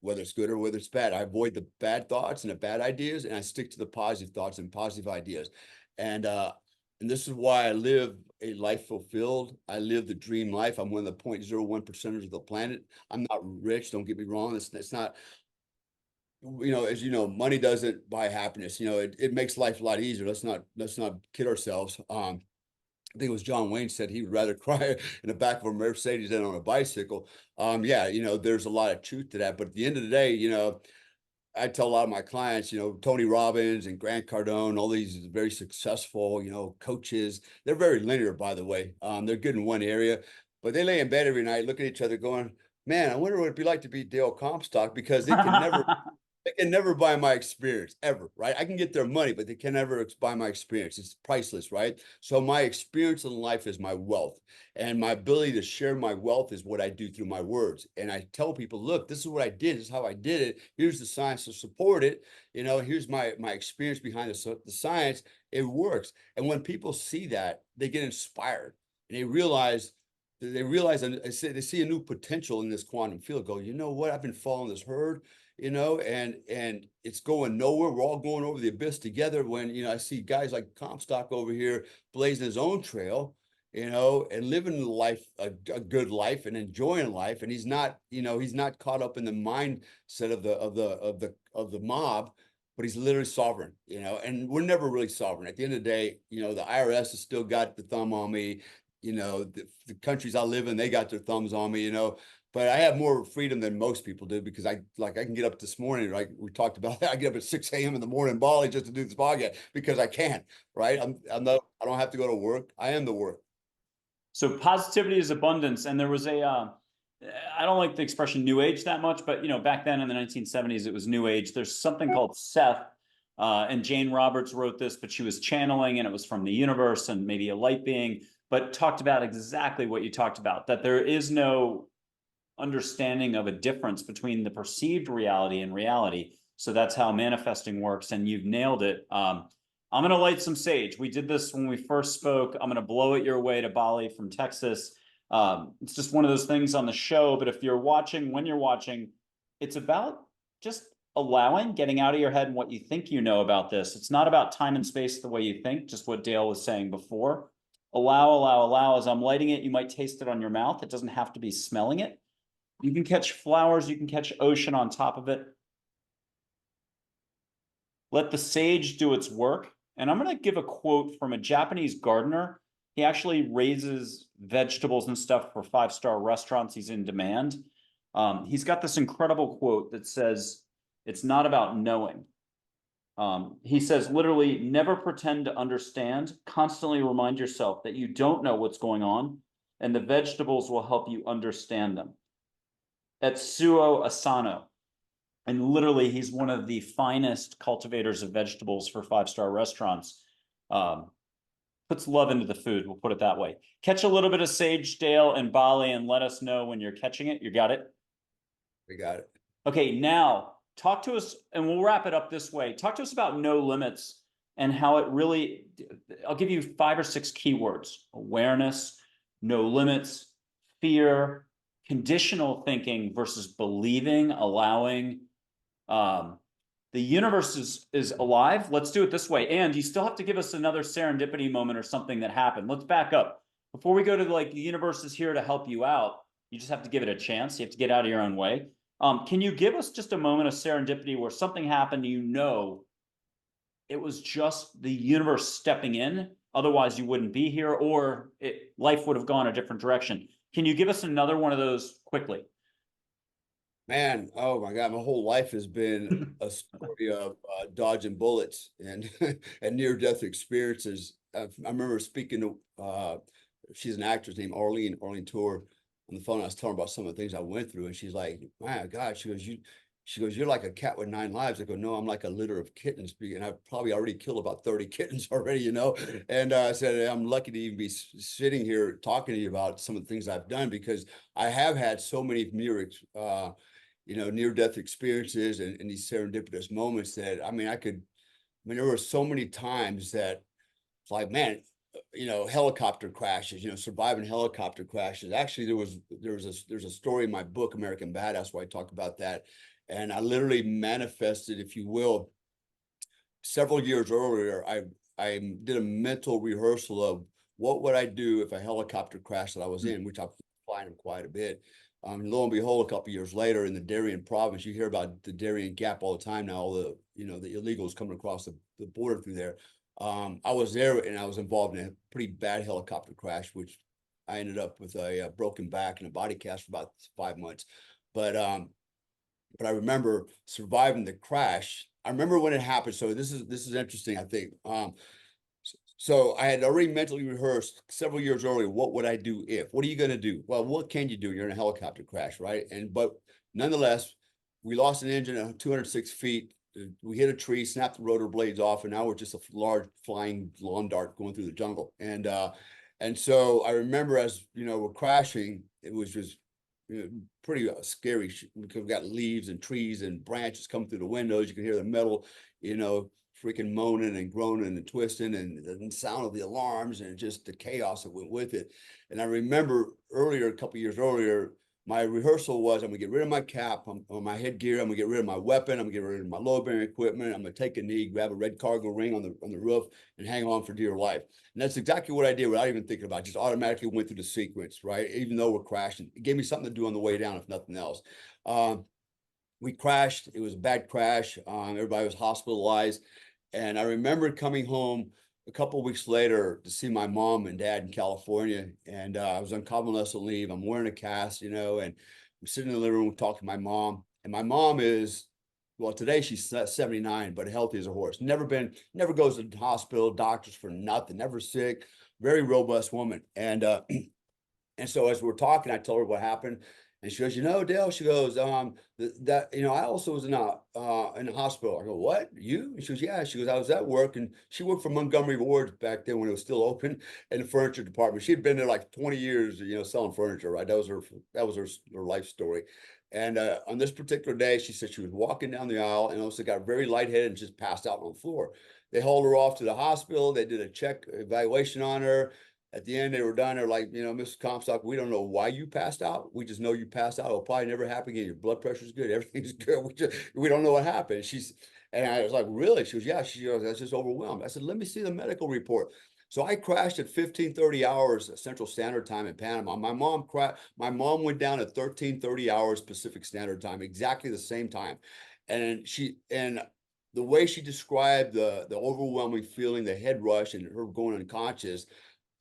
whether it's good or whether it's bad. I avoid the bad thoughts and the bad ideas, and I stick to the positive thoughts and positive ideas. And this is why I live a life fulfilled. I live the dream life. I'm one of the 0.01% of the planet. I'm not rich. Don't get me wrong. It's not, as money doesn't buy happiness. It makes life a lot easier. Let's not kid ourselves. I think it was John Wayne said he would rather cry in the back of a Mercedes than on a bicycle. Yeah, there's a lot of truth to that. But at the end of the day, I tell a lot of my clients, Tony Robbins and Grant Cardone, all these very successful, coaches. They're very linear, by the way. They're good in one area, but they lay in bed every night, look at each other, going, "Man, I wonder what it'd be like to be Dale Comstock," because they can never buy my experience ever, right? I can get their money, but they can never buy my experience. It's priceless, right? So my experience in life is my wealth, and my ability to share my wealth is what I do through my words. And I tell people, look, this is what I did. This is how I did it. Here's the science to support it. Here's my experience behind the science. It works. And when people see that, they get inspired and they realize and they see a new potential in this quantum field. Go, you know what? I've been following this herd, and it's going nowhere. We're all going over the abyss together. When I see guys like Comstock over here blazing his own trail, and living life a good life and enjoying life, and he's not caught up in the mindset of the mob, but he's literally sovereign, and we're never really sovereign. At the end of the day, the IRS has still got the thumb on me. The countries I live in, they got their thumbs on me, but I have more freedom than most people do because I can get up this morning, like we talked about. I get up at 6 a.m. in the morning in Bali just to do this podcast because I can, right? I don't have to go to work. I am the work.
So positivity is abundance. And there was I don't like the expression new age that much, but back then in the 1970s, it was new age. There's something called Seth, and Jane Roberts wrote this, but she was channeling and it was from the universe and maybe a light being, but talked about exactly what you talked about, that there is no understanding of a difference between the perceived reality and reality. So that's how manifesting works. And you've nailed it. I'm going to light some sage. We did this when we first spoke. I'm going to blow it your way to Bali from Texas. It's just one of those things on the show. But if you're watching, when you're watching, it's about just allowing, getting out of your head and what you think you know about this. It's not about time and space the way you think, just what Dale was saying before. Allow, allow, allow. As I'm lighting it, you might taste it on your mouth. It doesn't have to be smelling it. You can catch flowers, you can catch ocean on top of it. Let the sage do its work. And I'm going to give a quote from a Japanese gardener. He actually raises vegetables and stuff for 5-star restaurants. He's in demand. He's got this incredible quote that says, it's not about knowing. He says, literally, never pretend to understand. Constantly remind yourself that you don't know what's going on, and the vegetables will help you understand them. Etsuo Asano. And literally, he's one of the finest cultivators of vegetables for 5-star restaurants. Puts love into the food, we'll put it that way. Catch a little bit of sage, Dale, and Bali, and let us know when you're catching it. You got it?
We got it.
Okay, now talk to us, and we'll wrap it up this way. Talk to us about no limits and how it really, I'll give you 5 or 6 keywords: awareness, no limits, fear, conditional thinking versus believing, allowing. The universe is alive. Let's do it this way. And you still have to give us another serendipity moment or something that happened. Let's back up. Before we go to like the universe is here to help you out, you just have to give it a chance. You have to get out of your own way. Can you give us just a moment of serendipity where something happened, it was just the universe stepping in, otherwise you wouldn't be here, or life would have gone a different direction. Can you give us another one of those quickly?
Man, oh my God, my whole life has been a story of dodging bullets and and near-death experiences. I remember speaking to she's an actress named Arlene Tour on the phone. I was telling her about some of the things I went through, and she's like, "My God," she goes, "You're like a cat with 9 lives." I go, "No, I'm like a litter of kittens," and I've probably already killed about 30 kittens already, And I said, "I'm lucky to even be sitting here talking to you about some of the things I've done because I have had so many near-death experiences and these serendipitous moments that, there were so many times that it's like, man, helicopter crashes, surviving helicopter crashes. Actually, there's a story in my book, American Badass, where I talk about that. And I literally manifested, if you will, several years earlier, I did a mental rehearsal of what would I do if a helicopter crash that I was in, which I'm flying them quite a bit. Lo and behold, a couple of years later in the Darien province, you hear about the Darien Gap all the time now, all the illegals coming across the border through there. I was there and I was involved in a pretty bad helicopter crash, which I ended up with a broken back and a body cast for about 5 months. But I remember surviving the crash. I remember when it happened. So this is interesting, I think. So I had already mentally rehearsed several years earlier, what would I do if? What are you going to do? Well, what can you do? You're in a helicopter crash, right? But nonetheless, we lost an engine at 206 feet. We hit a tree, snapped the rotor blades off, and now we're just a large flying lawn dart going through the jungle. And so I remember as we're crashing, it was just pretty scary because we've got leaves and trees and branches coming through the windows. You can hear the metal, freaking moaning and groaning and twisting, and the sound of the alarms and just the chaos that went with it. And I remember a couple years earlier, my rehearsal was, I'm gonna get rid of my cap on my headgear. I'm gonna get rid of my weapon. I'm gonna get rid of my load bearing equipment. I'm gonna take a knee, grab a red cargo ring on the roof, and hang on for dear life. And that's exactly what I did without even thinking about it. Just automatically went through the sequence, right? Even though we're crashing, it gave me something to do on the way down, if nothing else. We crashed. It was a bad crash. Everybody was hospitalized. And I remember coming home a couple of weeks later to see my mom and dad in California. And I was on convalescent leave. I'm wearing a cast, and I'm sitting in the living room talking to my mom, and my mom is, well, today she's 79, but healthy as a horse. Never goes to the hospital, doctors for nothing, never sick, very robust woman. And so as we're talking, I told her what happened. And she goes, Dale, she goes, I also was in the hospital. I go, what? You? And she goes, yeah. She goes, I was at work, and she worked for Montgomery Ward back then when it was still open in the furniture department. She'd been there like 20 years, selling furniture, right? That was her life story. And on this particular day, she said she was walking down the aisle and also got very lightheaded and just passed out on the floor. They hauled her off to the hospital. They did a check evaluation on her. At the end, they were done. They're like, Mrs. Comstock, we don't know why you passed out. We just know you passed out. It'll probably never happen again. Your blood pressure's good. Everything's good. We don't know what happened. And I was like, really? She goes, yeah. She goes, that's just overwhelmed. I said, let me see the medical report. So I crashed at 15:30 hours Central Standard Time in Panama. My mom went down at 13:30 hours Pacific Standard Time, exactly the same time. And the way she described the overwhelming feeling, the head rush, and her going unconscious,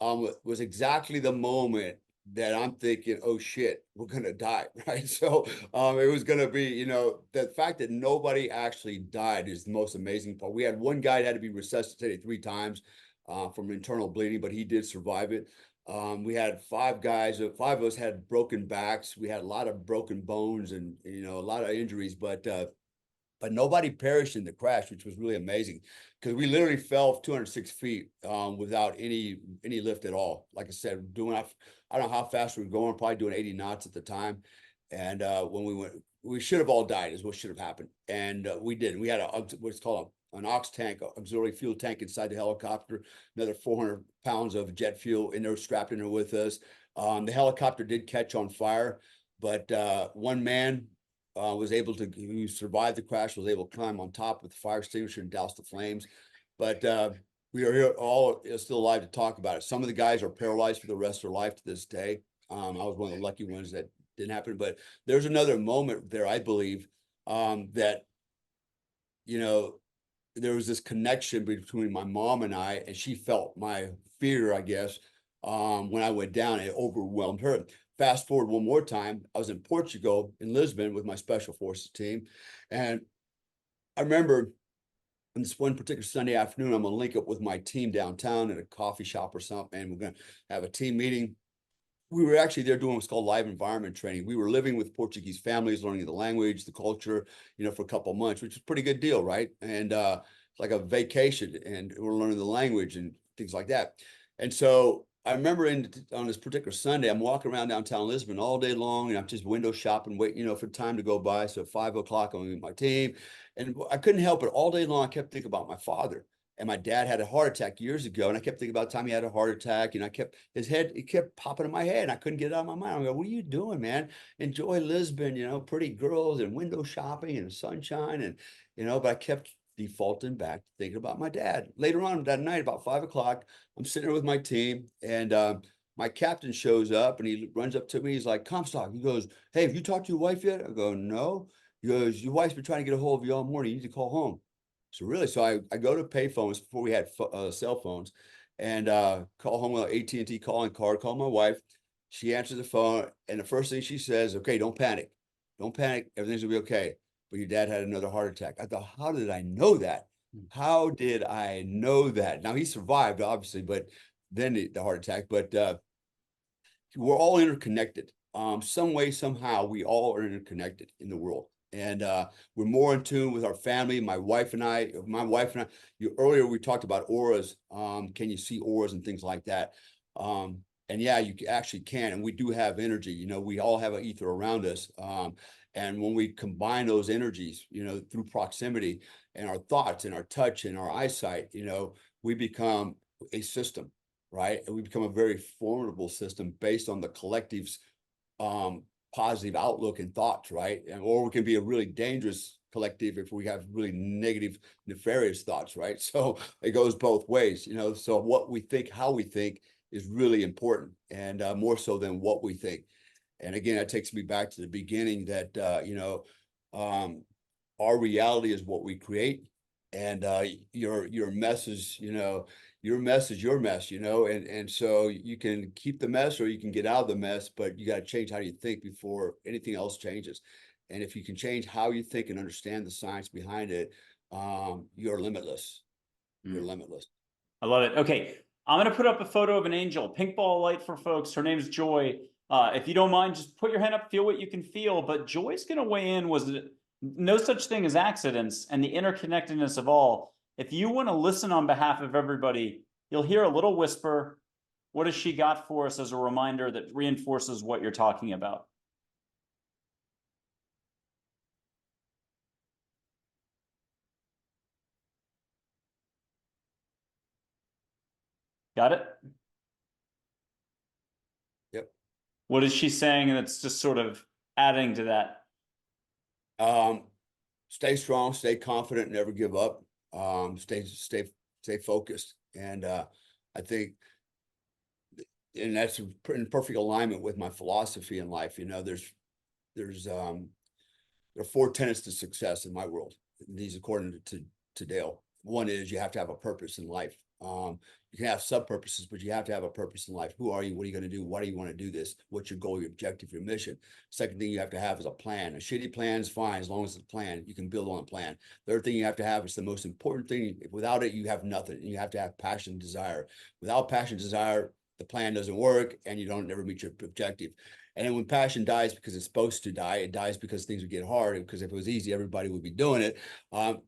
was exactly the moment that I'm thinking, oh shit, we're gonna die, right? So it was gonna be, the fact that nobody actually died is the most amazing part. We had one guy that had to be resuscitated 3 times from internal bleeding, but he did survive it. We had 5 guys, 5 of us had broken backs. We had a lot of broken bones and a lot of injuries, but nobody perished in the crash, which was really amazing because we literally fell 206 feet without any lift at all. Like I said, I don't know how fast we were going, probably doing 80 knots at the time. And when we went, we should have all died is what should have happened. And we did. We had what's called an ox tank, auxiliary fuel tank inside the helicopter, another 400 pounds of jet fuel in there, strapped in there with us. The helicopter did catch on fire, but one man who survived the crash, was able to climb on top with the fire extinguisher and douse the flames. But we are here all still alive to talk about it. Some of the guys are paralyzed for the rest of their life to this day. I was one of the lucky ones that didn't happen, but there's another moment there, I believe, that, there was this connection between my mom and I, and she felt my fear, I guess, when I went down. It overwhelmed her. Fast forward one more time, I was in Portugal, in Lisbon, with my special forces team. And I remember on this one particular Sunday afternoon, I'm gonna link up with my team downtown at a coffee shop or something, and we're gonna have a team meeting. We were actually there doing what's called live environment training. We were living with Portuguese families, learning the language, the culture, for a couple of months, which is a pretty good deal, right? And like a vacation, and we're learning the language and things like that. And so I remember on this particular Sunday, I'm walking around downtown Lisbon all day long, and I'm just window shopping, waiting, for time to go by. So at 5 o'clock, I'm with my team, and I couldn't help it. All day long, I kept thinking about my father. And my dad had a heart attack years ago, and I kept thinking about the time he had a heart attack, and it kept popping in my head, and I couldn't get it out of my mind. I'm like, what are you doing, man? Enjoy Lisbon, pretty girls and window shopping and sunshine, and but I kept defaulting back to thinking about my dad. Later on that night, about 5 o'clock, I'm sitting there with my team, and my captain shows up, and he runs up to me. He's like, Comstock. He goes, hey, have you talked to your wife yet? I go, no. He goes, your wife's been trying to get a hold of you all morning. You need to call home. So I go to pay phones before we had cell phones, and call home with an AT&T calling card, call my wife. She answers the phone, and the first thing she says, okay, don't panic. Don't panic. Everything's gonna be okay. But your dad had another heart attack. I thought, how did I know that? How did I know that? Now he survived, obviously, but then the heart attack. But we're all interconnected. Some way, somehow, we all are interconnected in the world. And we're more in tune with our family. My wife and I, earlier we talked about auras. Can you see auras and things like that? And yeah, you actually can. And we do have energy. We all have an ether around us. And when we combine those energies, through proximity and our thoughts and our touch and our eyesight, we become a system, right? And we become a very formidable system based on the collective's positive outlook and thoughts, right? Or we can be a really dangerous collective if we have really negative, nefarious thoughts, right? So it goes both ways, so what we think, how we think is really important, and more so than what we think. And again, that takes me back to the beginning that, our reality is what we create. And your message, your mess is your mess, you know, and so you can keep the mess or you can get out of the mess, but you got to change how you think before anything else changes. And if you can change how you think and understand the science behind it, you're limitless. You're limitless.
I love it. Okay, I'm gonna put up a photo of an angel, pink ball of light for folks. Her name's Joy. If you don't mind, just put your hand up, feel what you can feel. But Joy's gonna weigh in. Was no such thing as accidents and the interconnectedness of all. If you want to listen on behalf of everybody, you'll hear a little whisper. What has she got for us as a reminder that reinforces what you're talking about? Got it?
Yep.
What is she saying? And it's just sort of adding to that.
Stay strong, stay confident, never give up. Stay focused. And I think, and that's in perfect alignment with my philosophy in life. You know, there are 4 tenets to success in my world. These according to Dale. One is you have to have a purpose in life. You can have sub-purposes, but you have to have a purpose in life. Who are you? What are you going to do? Why do you want to do this? What's your goal, your objective, your mission? Second thing you have to have is a plan. A shitty plan is fine as long as it's a plan. You can build on a plan. Third thing you have to have is the most important thing. Without it, you have nothing. You have to have passion and desire. Without passion and desire, the plan doesn't work and you don't never meet your objective. And then when passion dies because it's supposed to die, it dies because things would get hard. Because if it was easy, everybody would be doing it.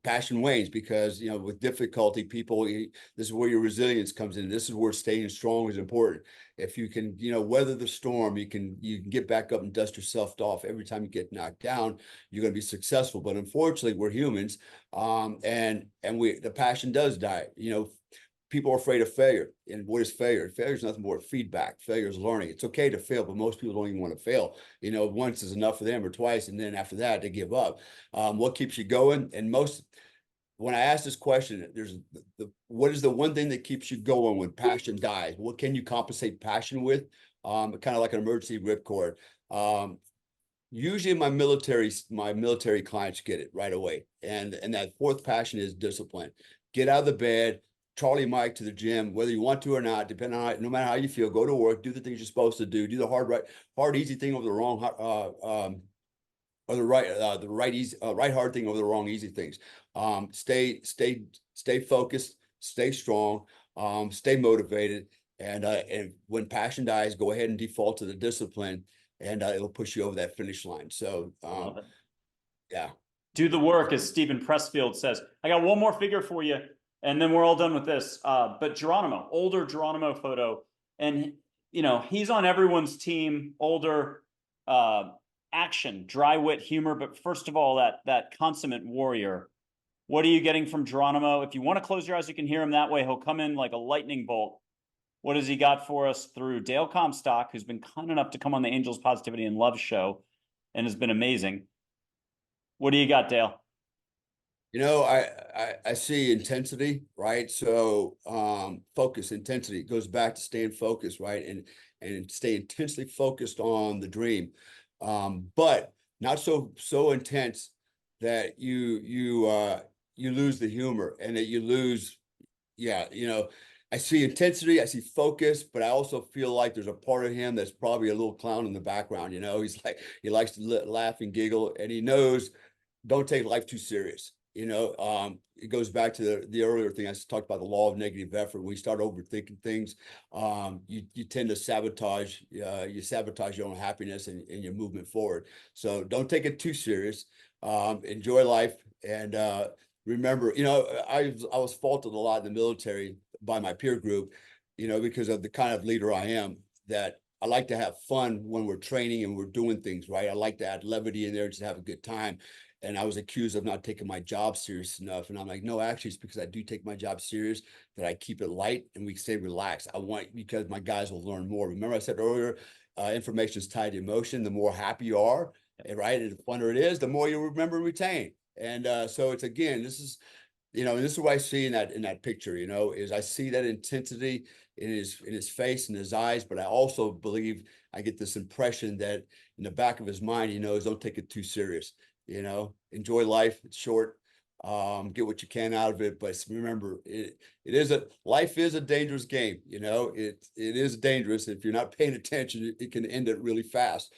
Passion wanes because, you know, with difficulty, people, this is where your resilience comes in. This is where staying strong is important. If you can, you know, weather the storm, you can get back up and dust yourself off. Every time you get knocked down, you're going to be successful. But unfortunately, we're humans, and the passion does die. You know, people are afraid of failure. And what is failure? Failure is nothing more feedback. Failure is learning. It's okay to fail, but most people don't even want to fail. You know, once is enough for them or twice. And then after that, they give up. What keeps you going? And when I ask this question, there's what is the one thing that keeps you going when passion dies? What can you compensate passion with? Kind of like an emergency ripcord. Usually my military clients get it right away. And that fourth passion is discipline. Get out of the bed, Charlie Mike to the gym, whether you want to or not, depending on no matter how you feel, go to work, do the things you're supposed to do the hard, easy thing over the wrong, or the right hard thing over the wrong easy things. Stay focused, stay strong, stay motivated. And when passion dies, go ahead and default to the discipline and it'll push you over that finish line. So, yeah.
Do the work, as Stephen Pressfield says. I got one more figure for you, and then we're all done with this. But Geronimo, older Geronimo photo, and you know he's on everyone's team. Older, action, dry wit, humor, but first of all, that consummate warrior. What are you getting from Geronimo? If you want to close your eyes, you can hear him that way. He'll come in like a lightning bolt. What has he got for us through Dale Comstock, who's been kind enough to come on the Angels Positivity and Love show, and has been amazing. What do you got, Dale?
You know, I see intensity, right? So focus, intensity goes back to staying focused, right? And stay intensely focused on the dream. But not so intense that you lose the humor and that you lose, yeah, you know, I see intensity, I see focus, but I also feel like there's a part of him that's probably a little clown in the background. You know, he likes to laugh and giggle, and he knows don't take life too serious. You know, it goes back to the earlier thing I talked about, the law of negative effort. When you start overthinking things, you tend to sabotage your own happiness and your movement forward. So don't take it too serious. Enjoy life, and remember, you know, I was faulted a lot in the military by my peer group, you know, because of the kind of leader I am, that I like to have fun when we're training and we're doing things, right? I like to add levity in there, just have a good time. And I was accused of not taking my job serious enough. And I'm like, no, actually, it's because I do take my job serious, that I keep it light and we stay relaxed. Because my guys will learn more. Remember I said earlier, information is tied to emotion. The more happy you are, right, and the funner it is, the more you remember and retain. And so it's, again, this is, you know, and this is what I see in that picture, you know, is I see that intensity in his face and his eyes, but I also believe I get this impression that in the back of his mind, he knows, don't take it too serious, you know, enjoy life. It's short. get what you can out of it. But remember, life is a dangerous game. You know, it is dangerous. If you're not paying attention, it can end it really fast.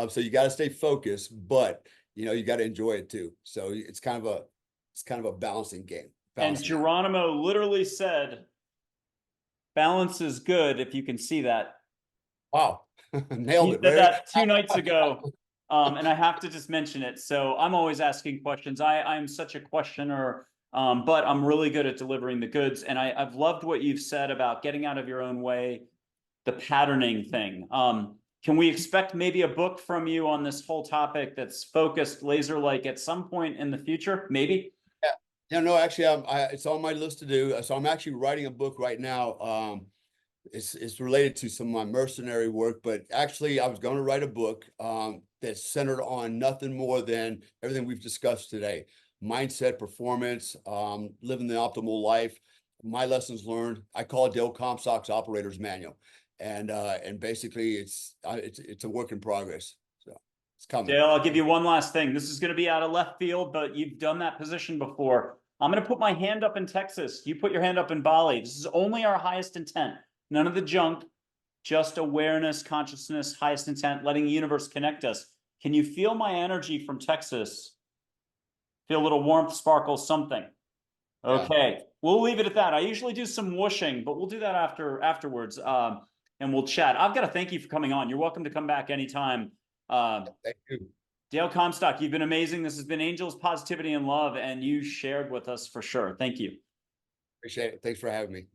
So you got to stay focused, but you know, you got to enjoy it too. So it's kind of a balancing game.
And
Balancing act.
Geronimo literally said, balance is good if you can see that.
Wow, nailed
He
it
said
right.
that 2 nights ago. And I have to just mention it. So I'm always asking questions. I'm such a questioner, but I'm really good at delivering the goods. And I've loved what you've said about getting out of your own way, the patterning thing. Can we expect maybe a book from you on this whole topic that's focused laser-like at some point in the future? Maybe?
Yeah, yeah, no, actually, it's on my list to do. So I'm actually writing a book right now. It's related to some of my mercenary work, but actually I was going to write a book that's centered on nothing more than everything we've discussed today: mindset, performance, living the optimal life, my lessons learned. I call it DALE ComStock's Operator's Manual, and basically it's a work in progress. So it's coming.
Dale, I'll give you one last thing. This is going to be out of left field, but you've done that position before. I'm going to put my hand up in Texas. You put your hand up in Bali. This is only our highest intent. None of the junk, just awareness, consciousness, highest intent, letting the universe connect us. Can you feel my energy from Texas? Feel a little warmth, sparkle, something. Okay, yeah. We'll leave it at that. I usually do some whooshing, but we'll do that afterwards, and we'll chat. I've got to thank you for coming on. You're welcome to come back anytime.
Thank you.
Dale Comstock, you've been amazing. This has been Angels, Positivity, and Love, and you shared with us for sure. Thank you.
Appreciate it. Thanks for having me.